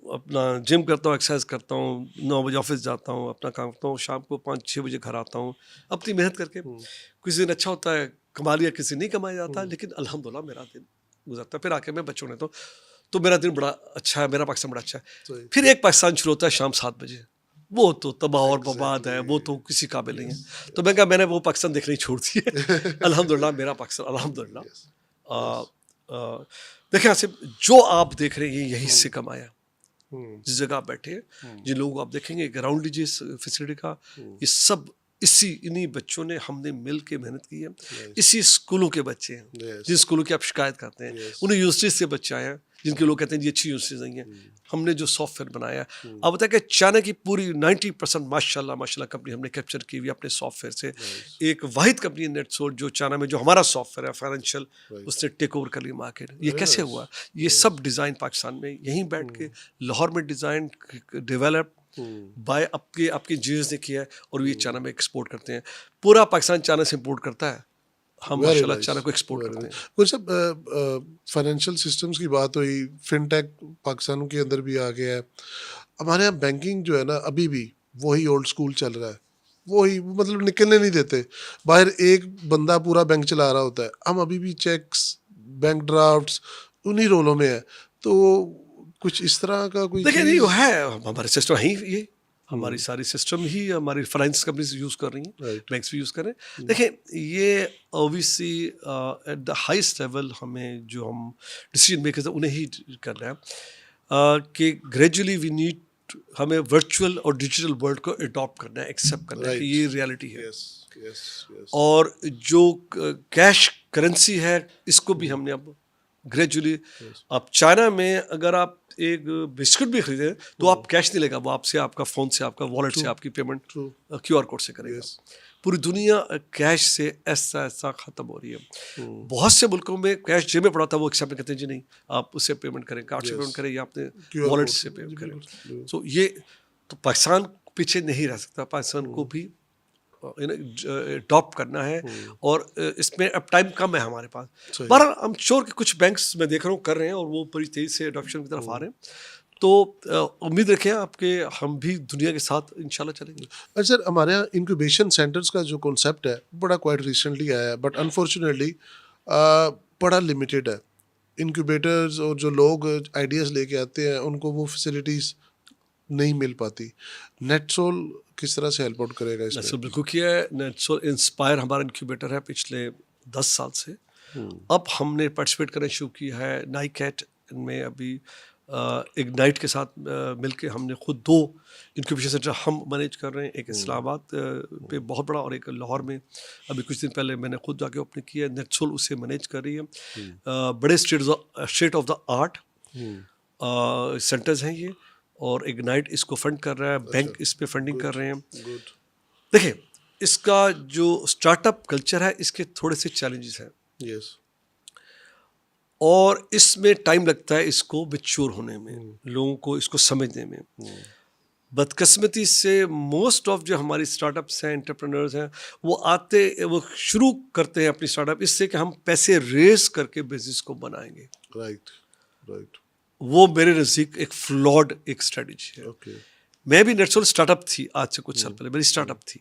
अपना जिम करता हूँ, एक्सरसाइज करता हूँ, 9 बजे ऑफिस जाता हूँ, अपना काम करता हूँ, शाम को 5-6 बजे घर आता हूँ अपनी मेहनत करके। किसी दिन अच्छा होता है, कमा लिया, किसी नहीं कमाया जाता, लेकिन अल्हम्दुलिल्लाह मेरा दिन गुजरता है। फिर आके मैं बच्चों ने तो मेरा दिन बड़ा अच्छा है, मेरा पाकिस्तान बड़ा अच्छा है। सही। फिर एक पाकिस्तान शुरू होता है शाम 7 बजे, वो तो तबाह और बर्बाद है, वो तो किसी काबिल नहीं है। तो मैं कहा मैंने वो पाकिस्तान देखना ही छोड़ दी है। अल्हम्दुलिल्लाह मेरा पाकिस्तान अल्हम्दुलिल्लाह। आ, आ, देखें आसिफ, जो आप देख रहे हैं यहीं से कमाया, जिस जगह आप बैठे हैं, जिन लोगों को आप देखेंगे, ग्राउंड लीजिए इस फैसिलिटी का, ये सब इन्हीं बच्चों ने, हमने मिल के मेहनत की है। इसी स्कूलों के बच्चे हैं, Yes. जिन स्कूलों की आप शिकायत करते हैं, Yes. उन यूनिवर्सिटीज से बच्चे आए हैं जिनके लोग कहते हैं जी अच्छी यूनिवर्सिटीज नहीं है। हमने जो सॉफ्टवेयर बनाया, अब बताया कि चाइना की पूरी 90% माशाल्लाह माशाल्लाह कंपनी हमने कैप्चर की हुई अपने सॉफ्टवेयर से। एक वाहिद कंपनी है नेटसोर्ट जो चाइना में, जो हमारा सॉफ्टवेयर है फाइनेंशियल, उसने टेक ओवर कर ली मार्केट। ये कैसे हुआ? ये सब डिज़ाइन पाकिस्तान में यहीं बैठ के लाहौर में डिज़ाइन डेवलप बाय आपके आपके इंजीनियर्स ने किया है, और ये चाइना में एक्सपोर्ट करते हैं। पूरा पाकिस्तान चाइना से इंपोर्ट करता है, हम Very माशाल्लाह nice, चाइना को एक्सपोर्ट very करते nice. हैं। कुछ सब फाइनेंशियल सिस्टम्स की बात हुई, फिनटेक पाकिस्तान के अंदर भी आ गया है। हमारे यहाँ बैंकिंग जो है ना, अभी भी वही ओल्ड स्कूल चल रहा है, वही मतलब निकलने नहीं देते। बाहर एक बंदा पूरा बैंक चला रहा होता है, हम अभी भी चेक्स, बैंक ड्राफ्ट्स उन्हीं रोलों में है। तो कुछ इस तरह का कोई देखिए नहीं, वो चीज़। है हमारे सिस्टम है ही ये, हमारी सारी सिस्टम ही हमारी फाइनेंस कंपनीज यूज़ कर रही हैं, राइट। बैंक्स भी यूज़ कर रहे हैं। देखिए ये OBC at the highest level हमें जो हम डिसीजन मेकर्स हैं उन्हें ही करना है, कि ग्रेजुअली वी नीड, हमें वर्चुअल और डिजिटल वर्ल्ड को अडॉप्ट करना है, एक्सेप्ट करना है कि ये रियलिटी है। Yes yes yes. और जो कैश करेंसी है इसको भी हमने अब ग्रेजुअली, अब चाइना में अगर आप एक बिस्कुट भी खरीदें तो आप कैश नहीं लेगा, वो आपसे, आपका फ़ोन से, आपका वॉलेट से आपकी पेमेंट True. क्यूआर कोड से करेगा। Yes. पूरी दुनिया कैश से ऐसा ऐसा ख़त्म हो रही है। बहुत से मुल्कों में कैश जेब में पड़ा था, वो एक्सेप्ट कहते हैं जी नहीं, आप उससे पेमेंट करें, कार्ड से Yes. पेमेंट करें या अपने QR वॉलेट code. से पेमेंट करें। बिल्कुल। सो ये तो पाकिस्तान पीछे नहीं रह सकता, पाकिस्तान को भी अडॉप्ट करना है, और इसमें अब टाइम कम है हमारे पास। सही। पर आई एम श्योर कि कुछ बैंक्स मैं देख रहा हूँ कर रहे हैं, और वो बड़ी तेज़ी से अडॉप्शन की तरफ आ रहे हैं। तो उम्मीद रखें आपके, हम भी दुनिया के साथ इंशाल्लाह चलेंगे। अच्छा सर, हमारे यहाँ इंक्यूबेशन सेंटर्स का जो कॉन्सेप्ट है बड़ा क्वाइट रिसेंटली आया है, बट अनफॉर्चुनेटली बड़ा लिमिटेड है। इंक्यूबेटर्स और जो लोग आइडियाज़ लेके आते हैं उनको वो फैसिलिटीज़ नहीं मिल पाती। नेटसोल किस तरह से हेल्प आउट करेगा नेटसोल इसमें? बिल्कुल किया है। नेटसोल इंस्पायर हमारा इंक्यूबेटर है पिछले 10 साल से। अब हमने पार्टिसिपेट करना शुरू किया है नाइकैट में। अभी इग्नाइट के साथ मिलके हमने खुद 2 इंक्यूबेशन सेंटर हम मैनेज कर रहे हैं, एक इस्लामाबाद पे बहुत बड़ा, और एक लाहौर में अभी कुछ दिन पहले मैंने खुद जाके ओपन किया है। नेटसोल उसे मैनेज कर रही है। बड़े state of the art centres हैं ये, और इग्नाइट इसको फंड कर रहा है, बैंक इस पे फंडिंग कर रहे हैं। गुड। देखिए इसका जो स्टार्टअप कल्चर है इसके थोड़े से चैलेंजेस हैं, यस। और इसमें टाइम लगता है इसको मैच्योर होने में, लोगों को इसको समझने में। बदकिस्मती से मोस्ट ऑफ जो हमारी स्टार्टअप्स हैं, एंटरप्रेन्योर्स हैं, वो शुरू करते हैं अपनी स्टार्टअप इससे कि हम पैसे रेस करके बिजनेस को बनाएंगे। Right right. वो मेरे नज़दीक एक फ्लॉड एक स्ट्रेटजी है। ओके। मैं भी नेटसोल स्टार्टअप थी, आज से कुछ साल पहले मेरी स्टार्टअप थी,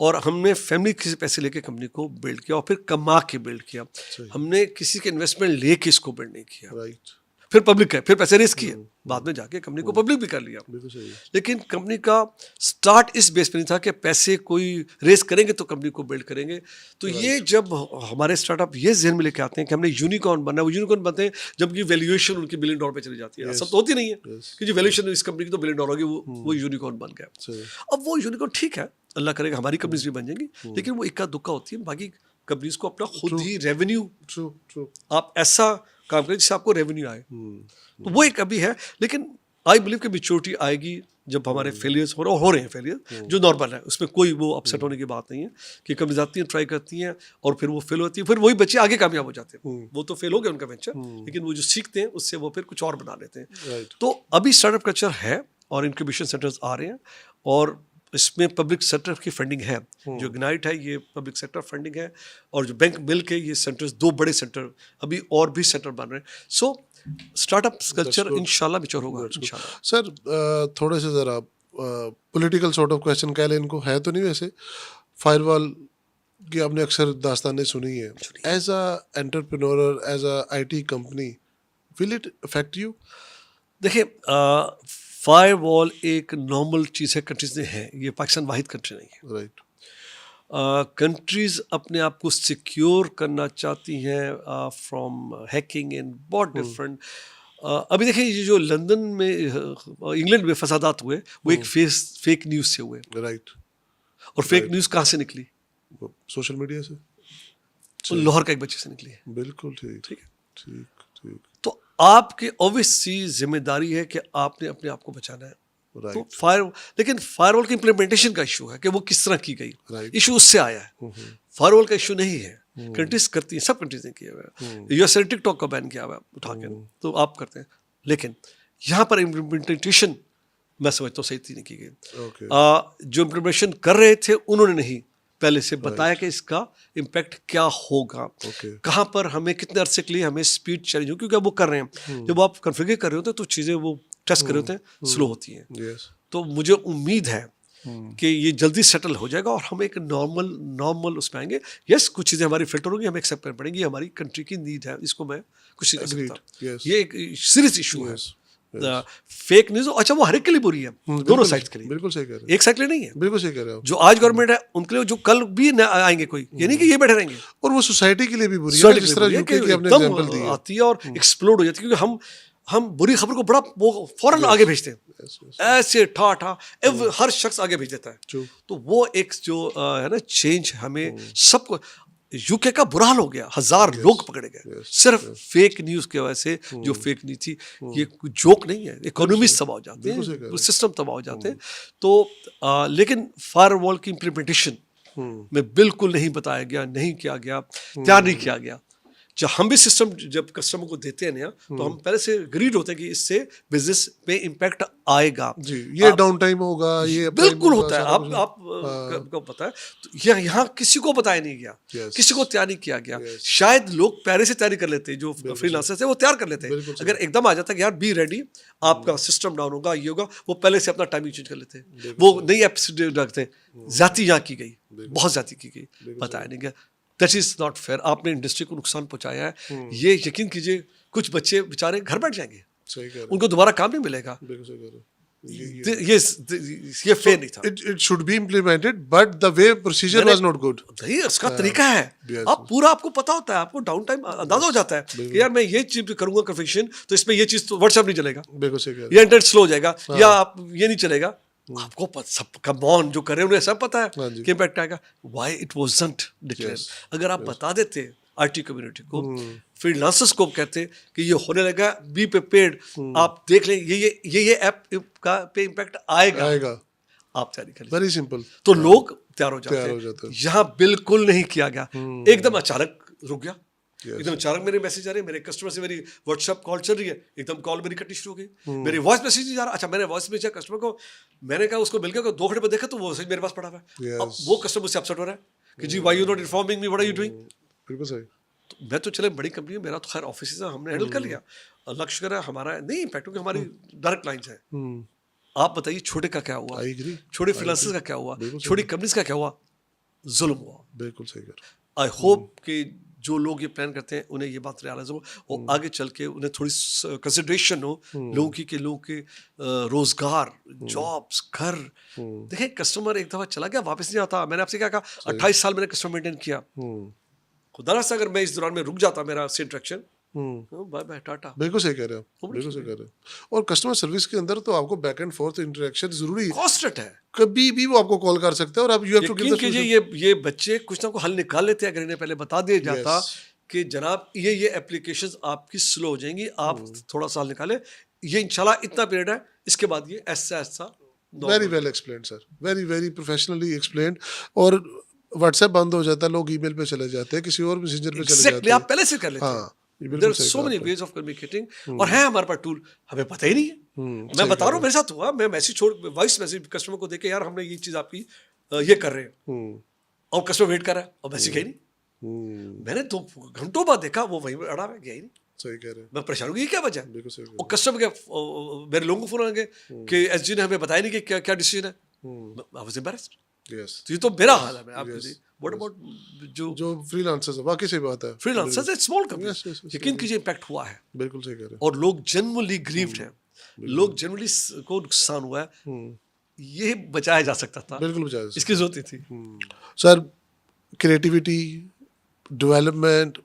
और हमने फैमिली के पैसे लेके कंपनी को बिल्ड किया, और फिर कमा के बिल्ड किया। हमने किसी के इन्वेस्टमेंट लेके इसको बिल्ड नहीं किया। राइट। फिर पब्लिक है, फिर पैसे रेस किए, बाद में जाके कंपनी को पब्लिक भी कर लिया। बिल्कुल सही है। लेकिन कंपनी का स्टार्ट इस बेस पे नहीं था कि पैसे कोई रेस करेंगे तो कंपनी को बिल्ड करेंगे। तो ये जब हमारे स्टार्टअप ये जहन में लेके आते हैं कि हमने यूनिकॉर्न बनना है, वो यूनिकॉर्न बनते हैं जबकि वैल्यूएशन उनकी $1 बिलियन पे चली जाती है। Yes. सब तो होती नहीं है Yes. कि जो वैल्यूएशन इस कंपनी की तो $1 बिलियन होगी, वो यूनिकॉर्न बन गया। सही। अब वो यूनिकॉर्न ठीक है, अल्लाह करेगा हमारी कंपनीज भी बन जाएंगी, लेकिन वो इक्का दुक्का होती है। बाकी कंपनीज को अपना खुद ही रेवेन्यू ट्रू ट्रू। आप ऐसा काम करें जिससे आपको रेवेन्यू आए। तो वो एक अभी है, लेकिन आई बिलीव कि मेच्योरिटी आएगी जब हमारे फेलियर्स हो रहे हैं फेलियर, जो नॉर्मल है, उसमें कोई वो अपसेट होने की बात नहीं है कि कभी जाती हैं, ट्राई करती हैं और फिर वो फेल होती है, फिर वही बच्चे आगे कामयाब हो जाते हैं। वो तो फेल हो गया उनका वेंचर, लेकिन वो जो सीखते हैं उससे वो फिर कुछ और बना लेते हैं। राइट। तो अभी स्टार्टअप कल्चर है और इंक्यूबेशन सेंटर्स आ रहे हैं, और इसमें पब्लिक सेक्टर की फंडिंग है। जो इग्नाइट है ये पब्लिक सेक्टर फंडिंग है, और जो बैंक मिल के ये सेंटर्स, 2 बड़े सेंटर, अभी और भी सेंटर बन रहे हैं। सो स्टार्टअप कल्चर good. इंशाल्लाह मैच्योर होगा इंशाल्लाह। सर थोड़े से ज़रा पॉलिटिकल सॉर्ट ऑफ क्वेश्चन कह लें इनको, है तो नहीं वैसे, फायरवॉल की आपने अक्सर दास्तानें सुनी है, as a entrepreneur, as a IT company, will it affect you? देखिए, फायरवॉल एक नॉर्मल चीज़ है, कंट्रीज में है, ये पाकिस्तान वाहिद कंट्री नहीं है। राइट। कंट्रीज अपने आप को सिक्योर करना चाहती हैं फ्रॉम हैकिंग एंड बहुत डिफरेंट। अभी देखिए, ये जो लंदन में इंग्लैंड में फसादात हुए, वो एक फेक न्यूज़ से हुए, राइट। और फेक न्यूज़ कहाँ से निकली? सोशल मीडिया से। वो लाहौर का एक बच्चे से निकली है। बिल्कुल ठीक। ठीक है, ठीक ठीक। तो आपकी ऑब्वियस सी जिम्मेदारी है कि आपने अपने आप को बचाना है। तो राइट। लेकिन फायरवॉल की इम्प्लीमेंटेशन का इशू है कि वो किस तरह की गई, Right. इशू उससे आया है। फायरवॉल का इशू नहीं है, कंट्रीज करती हैं, सब कंट्रीज ने किया हुआ है। यूएस ने टिकटॉक का बैन किया हुआ है उठा के, तो आप करते हैं, लेकिन यहाँ पर इम्प्लीमेंटेशन मैं समझता हूँ सही नहीं की गई। Okay. जो इम्प्लीमेंटेशन कर रहे थे उन्होंने नहीं पहले से बताया कि इसका इम्पैक्ट क्या होगा, Okay. कहाँ पर हमें कितने अरसे के लिए हमें स्पीड चैलेंज हो, क्योंकि अब वो कर रहे हैं, जब आप कन्फिगर कर रहे होते हैं तो चीज़ें वो टेस्ट कर रहे होते हैं, स्लो होती हैं। Yes. तो मुझे उम्मीद है कि ये जल्दी सेटल हो जाएगा और हम एक नॉर्मल उसमें आएंगे। यस, कुछ चीज़ें हमारी फिल्टर होंगी, हमें एक्सेप्ट करनी पड़ेंगी, हमारी कंट्री की नीड है, इसको मैं कुछ नहीं कर Agreed. सकता। Yes. ये एक सीरियस इशू है। Yes. फेक न्यूज़, अच्छा, वो हर एक के लिए बुरी है, दोनों साइड के लिए, बिल्कुल सही कह रहे हैं। एक साइड के लिए नहीं है। बिल्कुल सही कह रहे हो। जो आज गवर्नमेंट है उनके लिए, जो कल भी आएंगे कोई, ये नहीं कि ये बैठे रहेंगे। और वो सोसाइटी के लिए भी बुरी है, Society जिस के तरह लिए यूके कि की आपने एकदम एग्जांपल दी है। आती है और एक्सप्लोड हो जाती है, क्योंकि हम बुरी खबर को बड़ा वो फौरन आगे भेजते हैं, Yes, yes. ऐसे ठा हर शख्स आगे भेज देता है। True. तो वो एक जो है ना चेंज, हमें सबको, यूके का बुरा हाल हो गया, 1000 लोग पकड़े गए Yes. सिर्फ फेक न्यूज़ की वजह से। जो फेक न्यूज़ थी, ये कोई जोक नहीं है, इकोनॉमीज तबाह हो जाते बिल्कुल सही कह रहे हैं, हो। सिस्टम तबाह हो जाते हैं। तो लेकिन फायरवॉल की इम्प्लीमेंटेशन में बिल्कुल नहीं बताया गया, नहीं किया गया, तैयार नहीं किया गया। जब हम भी सिस्टम जब कस्टमर को देते हैं नया, तो हम पहले से ग्रीड होते हैं कि इससे बिजनेस पे इम्पैक्ट आएगा जी, ये डाउन टाइम होगा, ये uptime बिल्कुल होगा, होता है। सारा कुछ। आपको पता है, तो यहाँ किसी को बताया नहीं गया, Yes. किसी को तैयार नहीं किया गया। Yes. शायद लोग पहले से तैयारी कर लेते हैं, जो फ्रीलांसर्स है वो तैयार कर लेते हैं। बिल्कुल सही। अगर एकदम आ जाता है कि यार बी रेडी, आपका सिस्टम डाउन होगा, ये होगा, वो पहले से अपना टाइमिंग चेंज कर लेते हैं, वो नई एप्स रखते हैं। जाती यहाँ की गई, बहुत जाती की गई, बताया नहीं गया। That is not fair. आपने इंडस्ट्री को नुकसान पहुंचाया है, ये यकीन कीजिए, कुछ बच्चे बेचारे घर बैठ जाएंगे, सही कह रहे हो। उनको दोबारा काम नहीं मिलेगा। बिल्कुल सही कह रहे हो। ये फेयर नहीं था। It should be implemented, but the way procedure was not good. नहीं, उसका तरीका है। yes. आप पूरा, आपको पता होता है, आपको डाउन टाइम अंदाजा हो जाता है कि यार मैं ये चीज करूंगा कन्फिगरेशन, तो इसमें ये चीज तो व्हाट्सएप नहीं चलेगा, बिल्कुल सही कह रहे या इंटरनेट स्लो हो जाएगा, या आप ये नहीं चलेगा। आपको सब कम ऑन जो कर रहे हैं उन्हें सब पता हाँ है जी। कि इम्पैक्ट आएगा। Why it wasn't declare? Yes. अगर आप बता देते आईटी कम्युनिटी को, फ्रीलांसर्स को कहते कि ये होने लगा, बी प्रिपेयर्ड, आप देख लें ये ऐप का पे इम्पैक्ट आएगा, आप तैयारी करें, वेरी सिंपल, तो लोग तैयार हो तैयार हो जाते जाते हैं। हैं। यहाँ बिल्कुल नहीं किया गया, एकदम अचानक रुक गया। Yes. एकदम अचानक मेरे मैसेज आ रहे हैं, मेरे कस्टमर से मेरी व्हाट्सएप कॉल चल रही है, एकदम कॉल मेरी कटनी शुरू हो गई, मेरी वॉइस मैसेज नहीं जा रहा। अच्छा, मैंने वॉइस मैसेज कस्टमर को, मैंने कहा उसको मिल गया, 2 घंटे बाद देखा तो वो मैसेज मेरे पास पड़ा हुआ है। Yes. अब वो कस्टमर मुझसे अपसेट हो रहा है कि जी why you not informing me, what are you doing? बिल्कुल सही। तो मैं तो चले बड़ी कंपनी है, मेरा तो खैर ऑफिस है, हमने हैंडल कर लिया, अल्लाह का शुक्र है, हमारा नहीं इम्पैक्ट, क्योंकि हमारी डायरेक्ट क्लाइंट्स है। आप बताइए छोटे का क्या हुआ, I agree. छोटे फ्रीलांसर्स का क्या हुआ, बिल्कुल सही। छोटी कंपनीज का क्या हुआ? जुल्म हुआ। बिल्कुल सही कर। आई होप कि जो लोग ये प्लान करते हैं उन्हें ये बात रियलाइज हो, और आगे चल के उन्हें थोड़ी कंसिडरेशन हो लोगों के रोजगार, जॉब्स, घर। देखें, कस्टमर एक दफा चला गया, वापस नहीं आता। मैंने आपसे क्या कहा, 28 साल मैंने कस्टमर मेंटेन किया। खुदा से अगर मैं इस दौरान में रुक जाता मेरा इंटरेक्शन, बाय बाय टाटा। बिल्कुल सही कह रहे हो, बिल्कुल सही कह रहे हो। और कस्टमर सर्विस के अंदर तो आपको बैक एंड फोर्थ इंटरेक्शन जरूरी है, कॉन्स्टेंट है, कभी भी वो आपको कॉल कर सकते हैं, और आप यू हैव टू गिव यकीन द कीजिए ये बच्चे कुछ ना कुछ हल निकाल लेते हैं। अगर इन्हें पहले बता दिया जाता कि जनाब ये एप्लीकेशंस आपकी स्लो हो जाएंगी, आप थोड़ा साल निकाले, ये इंशाल्लाह इतना पीरियड है, इसके बाद ये ऐसा ऐसा very well explained sir, very very professionally explained. और व्हाट्सएप बंद हो जाता है, लोग ईमेल पे चले जाते हैं, किसी और मैसेंजर पे चले एग्जैक्टली, जाते आप हैं। पहले से कर लेते हैं। हाँ, ये देयर बिल्कुल आर सही सो कहा मेनी आपने। वेज ऑफ कम्युनिकेटिंग, और है हमारे पास टूल, हमें पता ही नहीं है। मैं सही बता कह रहा हूँ, मेरे साथ हुआ, मैं मैसेज छोड़, वॉइस मैसेज कस्टमर को देके, यार हमने ये चीज आपकी ये कर रहे हैं, हम्म, और कस्टमर वेट कर रहा है और मैसेज गई नहीं। हम्म, मैंने 2 घंटों बाद देखा वो वहीं पे अड़ा है, गया ही नहीं। सही कह रहे हैं, मैं परेशान हो गई, ये क्या वजह है? बिल्कुल सही कह और रहे कस्टमर के मेरे लोगों को फोन आएंगे कि एसजी ने हमें बताया नहीं कि क्या क्या डिसीजन है। हैं। I was embarrassed. यस, तो ये तो मेरा हाल है। मैं आपको Yes, व्हाट अबाउट जो जो फ्रीलांसर्स है, वाकई सही बात है। फ्रीलांसर्स है, small Yes, yes, company, yes, यकीन yes. कीजिए इम्पैक्ट हुआ है, बिल्कुल सही कह रहे हैं। और लोग जेन्युइनली ग्रीव्ड हैं, लोग जेन्युइनली को नुकसान हुआ है। ये बचाया जा सकता था, बिल्कुल बजाय इसकी जरूरत नहीं थी। सर, क्रिएटिविटी डेवलपमेंट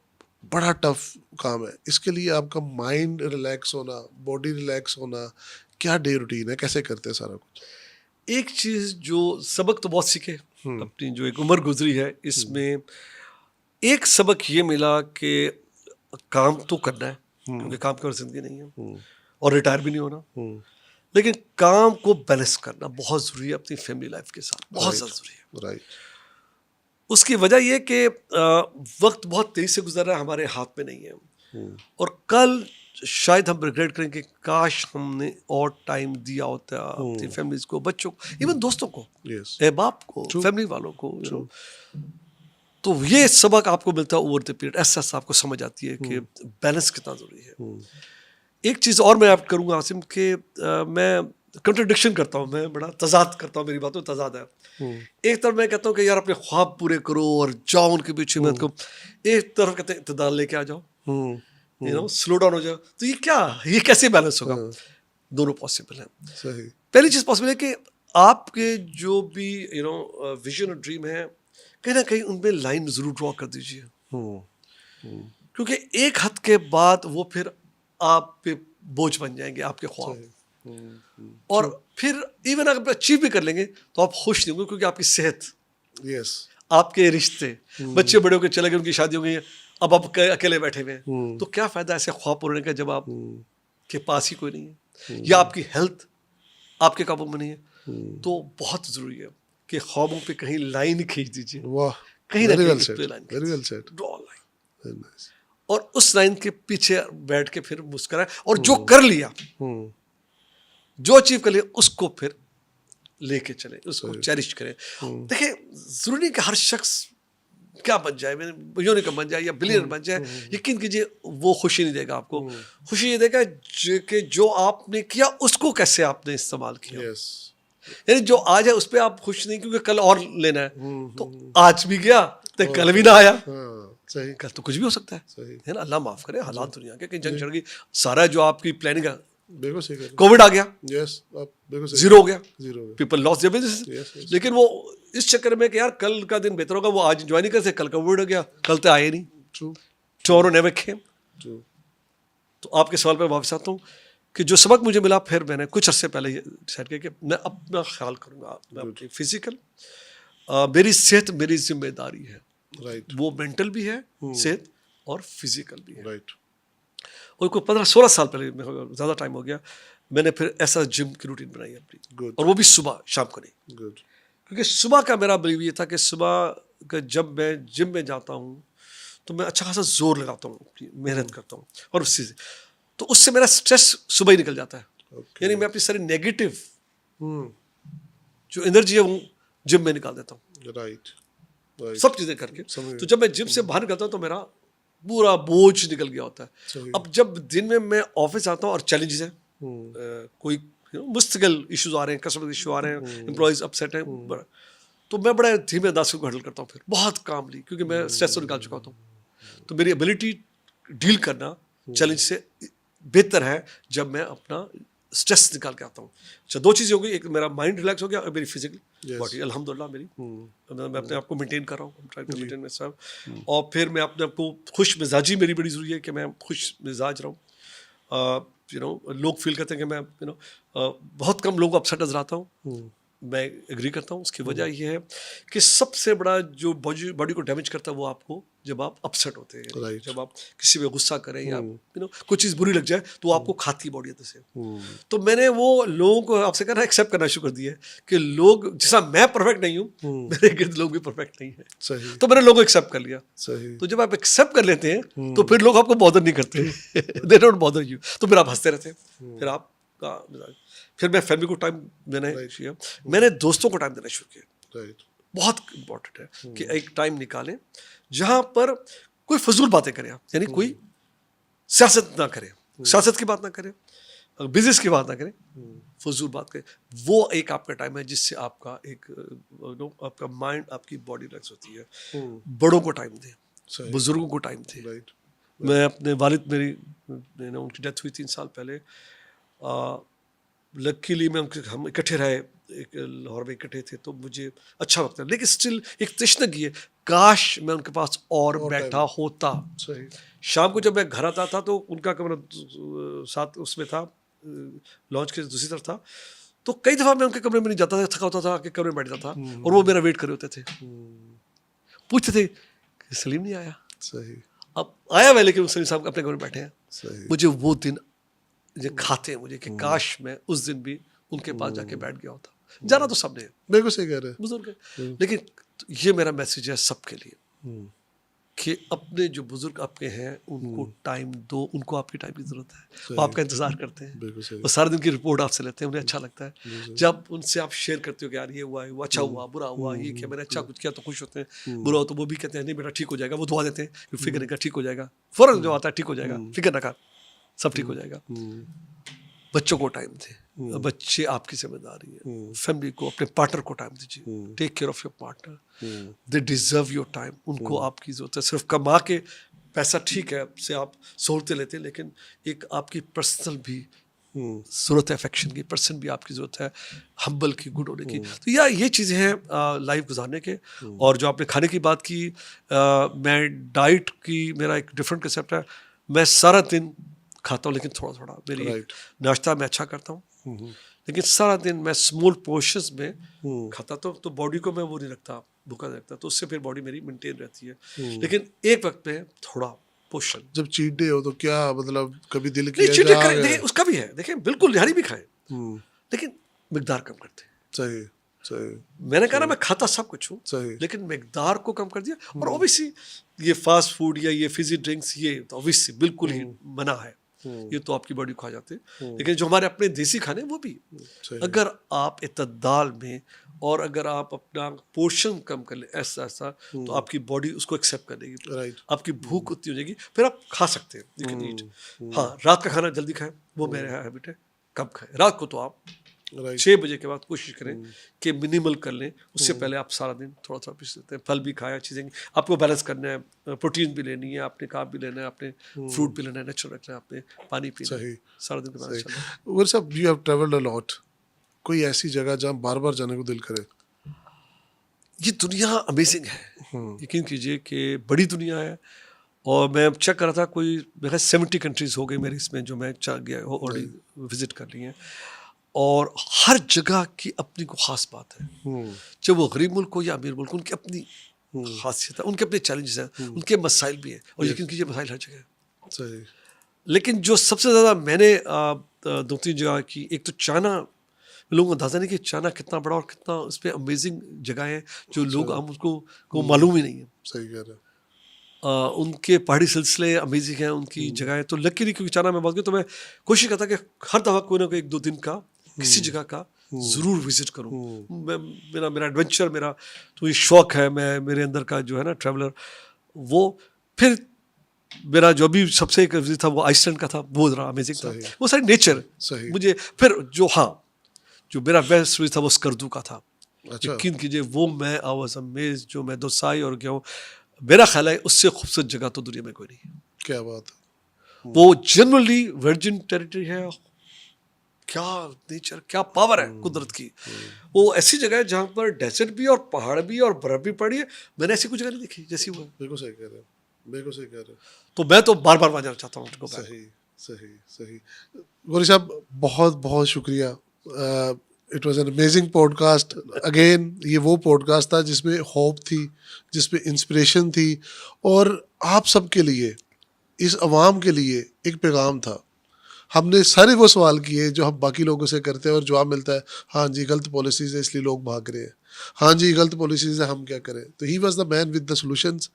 बड़ा टफ काम है। इसके लिए आपका माइंड रिलैक्स होना, बॉडी रिलैक्स होना, क्या डे रूटीन है, कैसे करते हैं सारा कुछ? एक चीज जो सबक तो बहुत सीखे, अपनी जो एक उम्र गुजरी है इसमें, एक सबक ये मिला कि काम तो करना है, क्योंकि काम की और जिंदगी नहीं है, और रिटायर भी नहीं होना, लेकिन काम को बैलेंस करना बहुत जरूरी है अपनी फैमिली लाइफ के साथ, बहुत ज्यादा जरूरी है। राइट, उसकी वजह ये कि वक्त बहुत तेजी से गुजर रहा है, हमारे हाथ में नहीं है, और कल शायद हम रिग्रेट करेंगे, काश हमने और टाइम दिया होता अपनी फैमिलीज को, बच्चों को, इवन दोस्तों को, यस, बाप को, फैमिली वालों को, तो ये सबक आपको मिलता है ओवर द पीरियड। ऐसा आपको समझ आती है कि बैलेंस कितना जरूरी है। एक चीज और मैं आप करूंगा आसिम कि मैं कंट्रडिक्शन करता हूँ, मैं बड़ा तजाद करता हूँ, मेरी बातों में तजाद है। एक तरफ मैं कहता हूँ कि यार अपने ख्वाब पूरे करो और जाओ उनके पीछे मेहनत करो, एक तरफ कहते हैं इत्तेदाल लेके आ जाओ, स्लो डाउन हो जाओ। तो ये कैसे बैलेंस होगा? दोनों पॉसिबल है। सही, पहली चीज पॉसिबल है कि आपके जो भी विजन और ड्रीम है, कहीं ना कहीं उनमें लाइन जरूर ड्रॉ कर दीजिए, क्योंकि एक हद के बाद वो फिर आप पे बोझ बन जाएंगे, आपके ख्वाब। और फिर इवन अगर अचीव भी कर लेंगे तो आप खुश नहीं होंगे, क्योंकि आपकी सेहत, यस, आपके रिश्ते, बच्चे बड़े होकर चले गए, उनकी शादी हो गई है, अब आप अकेले बैठे हुए हैं, तो क्या फायदा ऐसे ख्वाब पूरे का जब आप के पास ही कोई नहीं है, या आपकी हेल्थ आपके काबू में नहीं है। तो बहुत जरूरी है कि ख्वाबों पे कहीं लाइन खींच दीजिए, वाह, कहीं ना वेरी वेल कहीं सेड, पे line very well said, draw line, very nice. और उस लाइन के पीछे बैठ के फिर मुस्कुराए, और जो कर लिया, जो अचीव कर लिया, उसको फिर लेके चले, उसको चेरिश करें। देखिए, जरूरी नहीं कि हर शख्स क्या बन जाए, यूनिकॉर्न बन जाए या बिलियनर बन जाए, यकीन कीजिए वो खुशी नहीं देगा आपको। खुशी ये देगा कि जो आपने किया उसको कैसे आपने इस्तेमाल किया। यस, यानी जो आज है उस पर आप खुश नहीं, क्योंकि कल और लेना है, तो आज भी गया तो कल भी ना आया, सही, कल तो कुछ भी हो सकता सही, है ना। अल्लाह माफ करे, हालात दुनिया के कहीं जंग चढ़ गई, सारा जो आपकी प्लानिंग है, बिल्कुल सही कह रहे कोविड आ गया, हैं। यस, आप बिल्कुल सही, जीरो हो गया, जीरो है। People loss their business. Yes, yes. लेकिन वो इस चक्कर में कि यार कल का दिन बेहतर होगा, वो आज एंजॉय नहीं कर सकते, कल कोविड हो गया, कल तो आए नहीं, true, tomorrow never came. True, तो आपके सवाल पर वापस आता हूँ कि जो सबक मुझे मिला, फिर मैंने कुछ अर्से पहले डिसाइड किया कि मैं अपना ख्याल करूँगा, मैं अपनी फिजिकल, मेरी सेहत मेरी जिम्मेदारी है, राइट, वो मेंटल भी है सेहत और फिजिकल भी है। राइट, और कोई 15-16 साल पहले, ज़्यादा टाइम हो गया, मैंने फिर ऐसा जिम की रूटीन बनाई अपनी, गुड, और वो भी सुबह, शाम को नहीं, गुड, क्योंकि सुबह का मेरा बिलीव ये था कि सुबह का जब मैं जिम में जाता हूँ तो मैं अच्छा खासा जोर लगाता हूँ, अपनी मेहनत करता हूँ, और उससे तो उससे मेरा स्ट्रेस सुबह ही निकल जाता है। Okay. यानी मैं अपनी सारी नेगेटिव जो एनर्जी है वो जिम में निकाल देता हूँ, राइट, राइट, सब चीज़ें करके। समझ तो जब मैं जिम से बाहर निकलता हूँ तो मेरा पूरा बोझ निकल गया होता है। सही, अब जब दिन में मैं ऑफिस आता हूँ और चैलेंजेस हैं, कोई मुश्किल इश्यूज आ रहे हैं, कस्टमर इशू आ रहे हैं, एम्प्लॉयज अपसेट हैं, तो मैं बड़ा धीमे अंदाज को हैंडल करता हूँ, फिर बहुत कामली, क्योंकि मैं स्ट्रेस तो निकाल चुका होता हूँ। तो मेरी एबिलिटी डील करना चैलेंज से बेहतर है जब मैं अपना स्ट्रेस निकाल के आता हूँ। अच्छा, दो चीज़ें हो गई, एक मेरा माइंड रिलैक्स हो गया और मेरी फिजिकल बॉडी अल्हम्दुलिल्लाह मेरी, मैं अपने आप को मेंटेन कर रहा हूँ, try to maintain myself. और फिर मैं अपने आप को खुश मिजाजी, मेरी बड़ी ज़रूरी है कि मैं खुश मिजाज रहूँ। लोग फील करते हैं कि मैं बहुत कम लोगों को अपसेट नजर आता हूँ, मैं एग्री करता हूँ। उसकी वजह ये है कि सबसे बड़ा जो बॉडी को डैमेज करता है वो आपको जब आप अपसेट होते हैं, राइट। जब आप किसी पे गुस्सा करें या कोई चीज़ बुरी लग जाए तो आपको खाती है बॉडी अंदर से। तो मैंने वो लोगों को आपसे कहना एक्सेप्ट करना शुरू कर दिया है कि लोग जैसा मैं परफेक्ट नहीं हूँ, मेरे गिर्द लोग भी परफेक्ट नहीं है। सही तो मैंने लोगों को एक्सेप्ट कर लिया। सही तो जब आप एक्सेप्ट कर लेते हैं तो फिर लोग आपको बॉदर नहीं करते, दे डोंट बॉदर यू। तो फिर आप हंसते रहते हैं, फिर आपका फिर मैं फैमिली को टाइम देना किया, मैंने दोस्तों को टाइम देना शुरू किया। राइट बहुत इंपॉर्टेंट है कि एक टाइम निकालें जहां पर कोई फजूल बातें करें आप, यानी कोई सियासत ना करें, सियासत की बात ना करें, बिजनेस की बात ना करें, फजूल बात करें। वो एक आपका टाइम है जिससे आपका एक आपका माइंड, आपकी बॉडी रिलैक्स होती है। बड़ों को टाइम दें, सही बुजुर्गों को टाइम दें। राइट मैं अपने वालिद, मेरी उनकी डेथ हुई 3 साल पहले। लकीली मैं उनके, हम इकट्ठे रहे, एक लाहौर में इकट्ठे थे, तो मुझे अच्छा लगता है। लेकिन स्टिल एक तशनगी है, काश मैं उनके पास और बैठा होता। सही शाम को जब मैं घर आता था तो उनका कमरा साथ उसमें था, लॉन्च के दूसरी तरफ था। तो कई दफ़ा मैं उनके कमरे में नहीं जाता था, थका होता था कि कमरे में बैठ जाता था और वो मेरा वेट कर रहे होते थे, पूछते थे कि सलीम नहीं आया। सही अब आया मैं, लेकिन सलीम साहब अपने कमरे में बैठे हैं। सही मुझे वो दिन ये खाते हैं मुझे कि काश मैं उस दिन भी उनके पास जाके बैठ गया होता। जाना तो सबने है, बिल्कुल सही कह रहे बुजुर्ग है, लेकिन ये मेरा मैसेज है सबके लिए हैं कि अपने जो बुजुर्ग आपके हैं उनको टाइम दो, उनको आपकी टाइम की जरूरत है। सही। वो आपका इंतजार करते हैं, बिल्कुल सही वो सारे दिन की रिपोर्ट आपसे लेते हैं, उन्हें अच्छा लगता है जब उनसे आप शेयर करते हो कि यार ये हुआ है, वो अच्छा हुआ, बुरा हुआ, ये किया मैंने, अच्छा कुछ किया तो खुश होते हैं, बुरा हो तो वो भी कहते हैं नहीं बेटा ठीक हो जाएगा, वो दुआ देते हैं, फिक्र नहीं कर, ठीक हो जाएगा। फौरन जो आता है ठीक हो जाएगा, फिक्र ना कर, सब ठीक हो जाएगा। बच्चों को टाइम दें, बच्चे आपकी जिम्मेदारी है। फैमिली को, अपने पार्टनर को टाइम दीजिए, take care of your partner, they deserve your time. उनको आपकी जरूरत है। सिर्फ कमा के पैसा ठीक है से आप सहूलतें लेते हैं, लेकिन एक आपकी पर्सनल भी जरूरत है, अफेक्शन की, पर्सन भी आपकी जरूरत है, हम्बल की, गुड होने की। तो ये चीज़ें हैं लाइफ गुजारने के। और जो आपने खाने की बात की, मैं डाइट की, मेरा एक डिफरेंट कंसेप्ट है। मैं सारा दिन खाता हूँ लेकिन थोड़ा थोड़ा, मेरी Right. नाश्ता मैं अच्छा करता हूँ, लेकिन सारा दिन मैं स्मॉल पोर्शंस में खाता। तो बॉडी को मैं वो नहीं रखता, भूखा नहीं रखता, तो उससे फिर बॉडी मेरी मेंटेन रहती है। लेकिन एक वक्त में थोड़ा पोर्शन, जब चीट डे हो तो क्या मतलब कभी दिल नहीं किया चीटिंग जा करें, देखिए उसका भी है, देखिए बिल्कुल निहारी भी खाएं, लेकिन मिकदार कम करते हैं। सही सही मैंने कहा ना मैं खाता सब कुछ हूँ, सही लेकिन मिकदार को कम कर दिया। और ऑब्वियसली ये फास्ट फूड या ये फिजी ड्रिंक्स, ये तो ऑब्वियसली बिल्कुल ही मना है, ये तो आपकी बॉडी खा जाते हैं। लेकिन जो हमारे अपने देसी खाने वो भी, सही अगर आप इतदाल में और अगर आप अपना पोर्शन कम कर ले ऐसा ऐसा, तो आपकी बॉडी उसको एक्सेप्ट कर लेगी, राइट आपकी भूख उतनी हो जाएगी, फिर आप खा सकते हैं, यू कैन ईट। हाँ, रात का खाना जल्दी खाएं, वो मेरा हैबिट है, कम खाएं रात को। तो आप राइट 6 बजे के बाद कोशिश करें कि मिनिमल कर लें। उससे पहले आप सारा दिन थोड़ा थोड़ा पीस लेते हैं, फल भी खाया, चीज़ें आपको बैलेंस करना है, प्रोटीन भी लेनी है, आपने कार्ब भी लेना है, आपने फ्रूट भी लेना है, नेचुरल रखना है, आपने पानी पीना है, सही सारा दिन के बाद सही चलना है। उमर साहब, you have travelled a lot, कोई ऐसी जगह जहाँ बार बार जाने को दिल करे? ये दुनिया अमेजिंग है, यकीन कीजिए कि बड़ी दुनिया है। और मैं चेक कर रहा था, कोई मेरे 70 कंट्रीज हो गई मेरी इसमें जो मैं गया ऑलरेडी विजिट कर ली हैं, और हर जगह की अपनी को ख़ास बात है। चाहे वो गरीब मुल्क हो या अमीर मुल्क, उनकी अपनी खासियत है, उनके अपने चैलेंजेस हैं, उनके मसाइल भी हैं, और यकीन कीजिए मसाइल हर जगह हैं। सही लेकिन जो सबसे ज़्यादा मैंने 2-3 जगह की, एक तो चाइना, लोगों को अंदाज़ा नहीं कि चाइना कितना बड़ा और कितना उस पर अमेजिंग जगह है जो लोग हम उसको को मालूम ही नहीं है। सही कह रहे हैं उनके पहाड़ी सिलसिले अमेजिंग हैं, उनकी जगहें तो लकीली, क्योंकि चाइना में बात की तो मैं कोशिश करता कि हर दफ़ा कोई ना कोई 1-2 दिन का किसी जगह का ज़रूर विजिट करूं। मेरा एडवेंचर, मेरा तो ये शौक़ है, मैं मेरे अंदर का जो है ना ट्रैवलर वो। फिर मेरा जो भी सबसे एक विजिट था वो आइसलैंड का था, वो ज़रा अमेजिंग था, वो सारी नेचर सही मुझे। फिर जो मेरा बेस्ट विजिट था वो स्कर्दू का था। अच्छा यकीन कीजिए वो मैं आई वाज अमेज्ड, जो मैं दोसाई और गया हूँ, मेरा ख्याल है उससे खूबसूरत जगह तो दुनिया में कोई नहीं है। क्या बात है वो जनरली वर्जिन टेरिटरी है, क्या नेचर, क्या पावर है कुदरत की। वो ऐसी जगह है जहाँ पर डेजर्ट भी और पहाड़ भी और बर्फ भी पड़ी है, मैंने ऐसी कोई जगह नहीं देखी जैसी वो है। बिल्कुल सही कह रहे हैं बिल्कुल सही कह रहे हैं तो मैं तो बार बार वहाँ जाना चाहता हूँ उनको। सही सही सही गौरी साहब, बहुत बहुत शुक्रिया। It was an amazing podcast again. ये वो पॉडकास्ट था जिसमें होप थी, जिसमें इंस्पिरेशन थी, और आप सबके लिए, इस अवाम के लिए एक पैगाम था। हमने सारे वो सवाल किए जो हम बाकी लोगों से करते हैं और जवाब मिलता है हाँ जी गलत पॉलिसीज है इसलिए लोग भाग रहे हैं, हाँ जी गलत पॉलिसीज है हम क्या करें। तो he was the man with the solutions.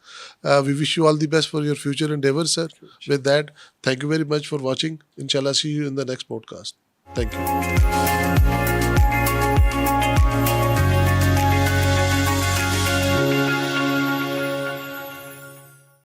We wish you all the best for your future endeavour sir. With that thank you very much for watching. इंशाल्लाह see you in the next podcast. Thank you.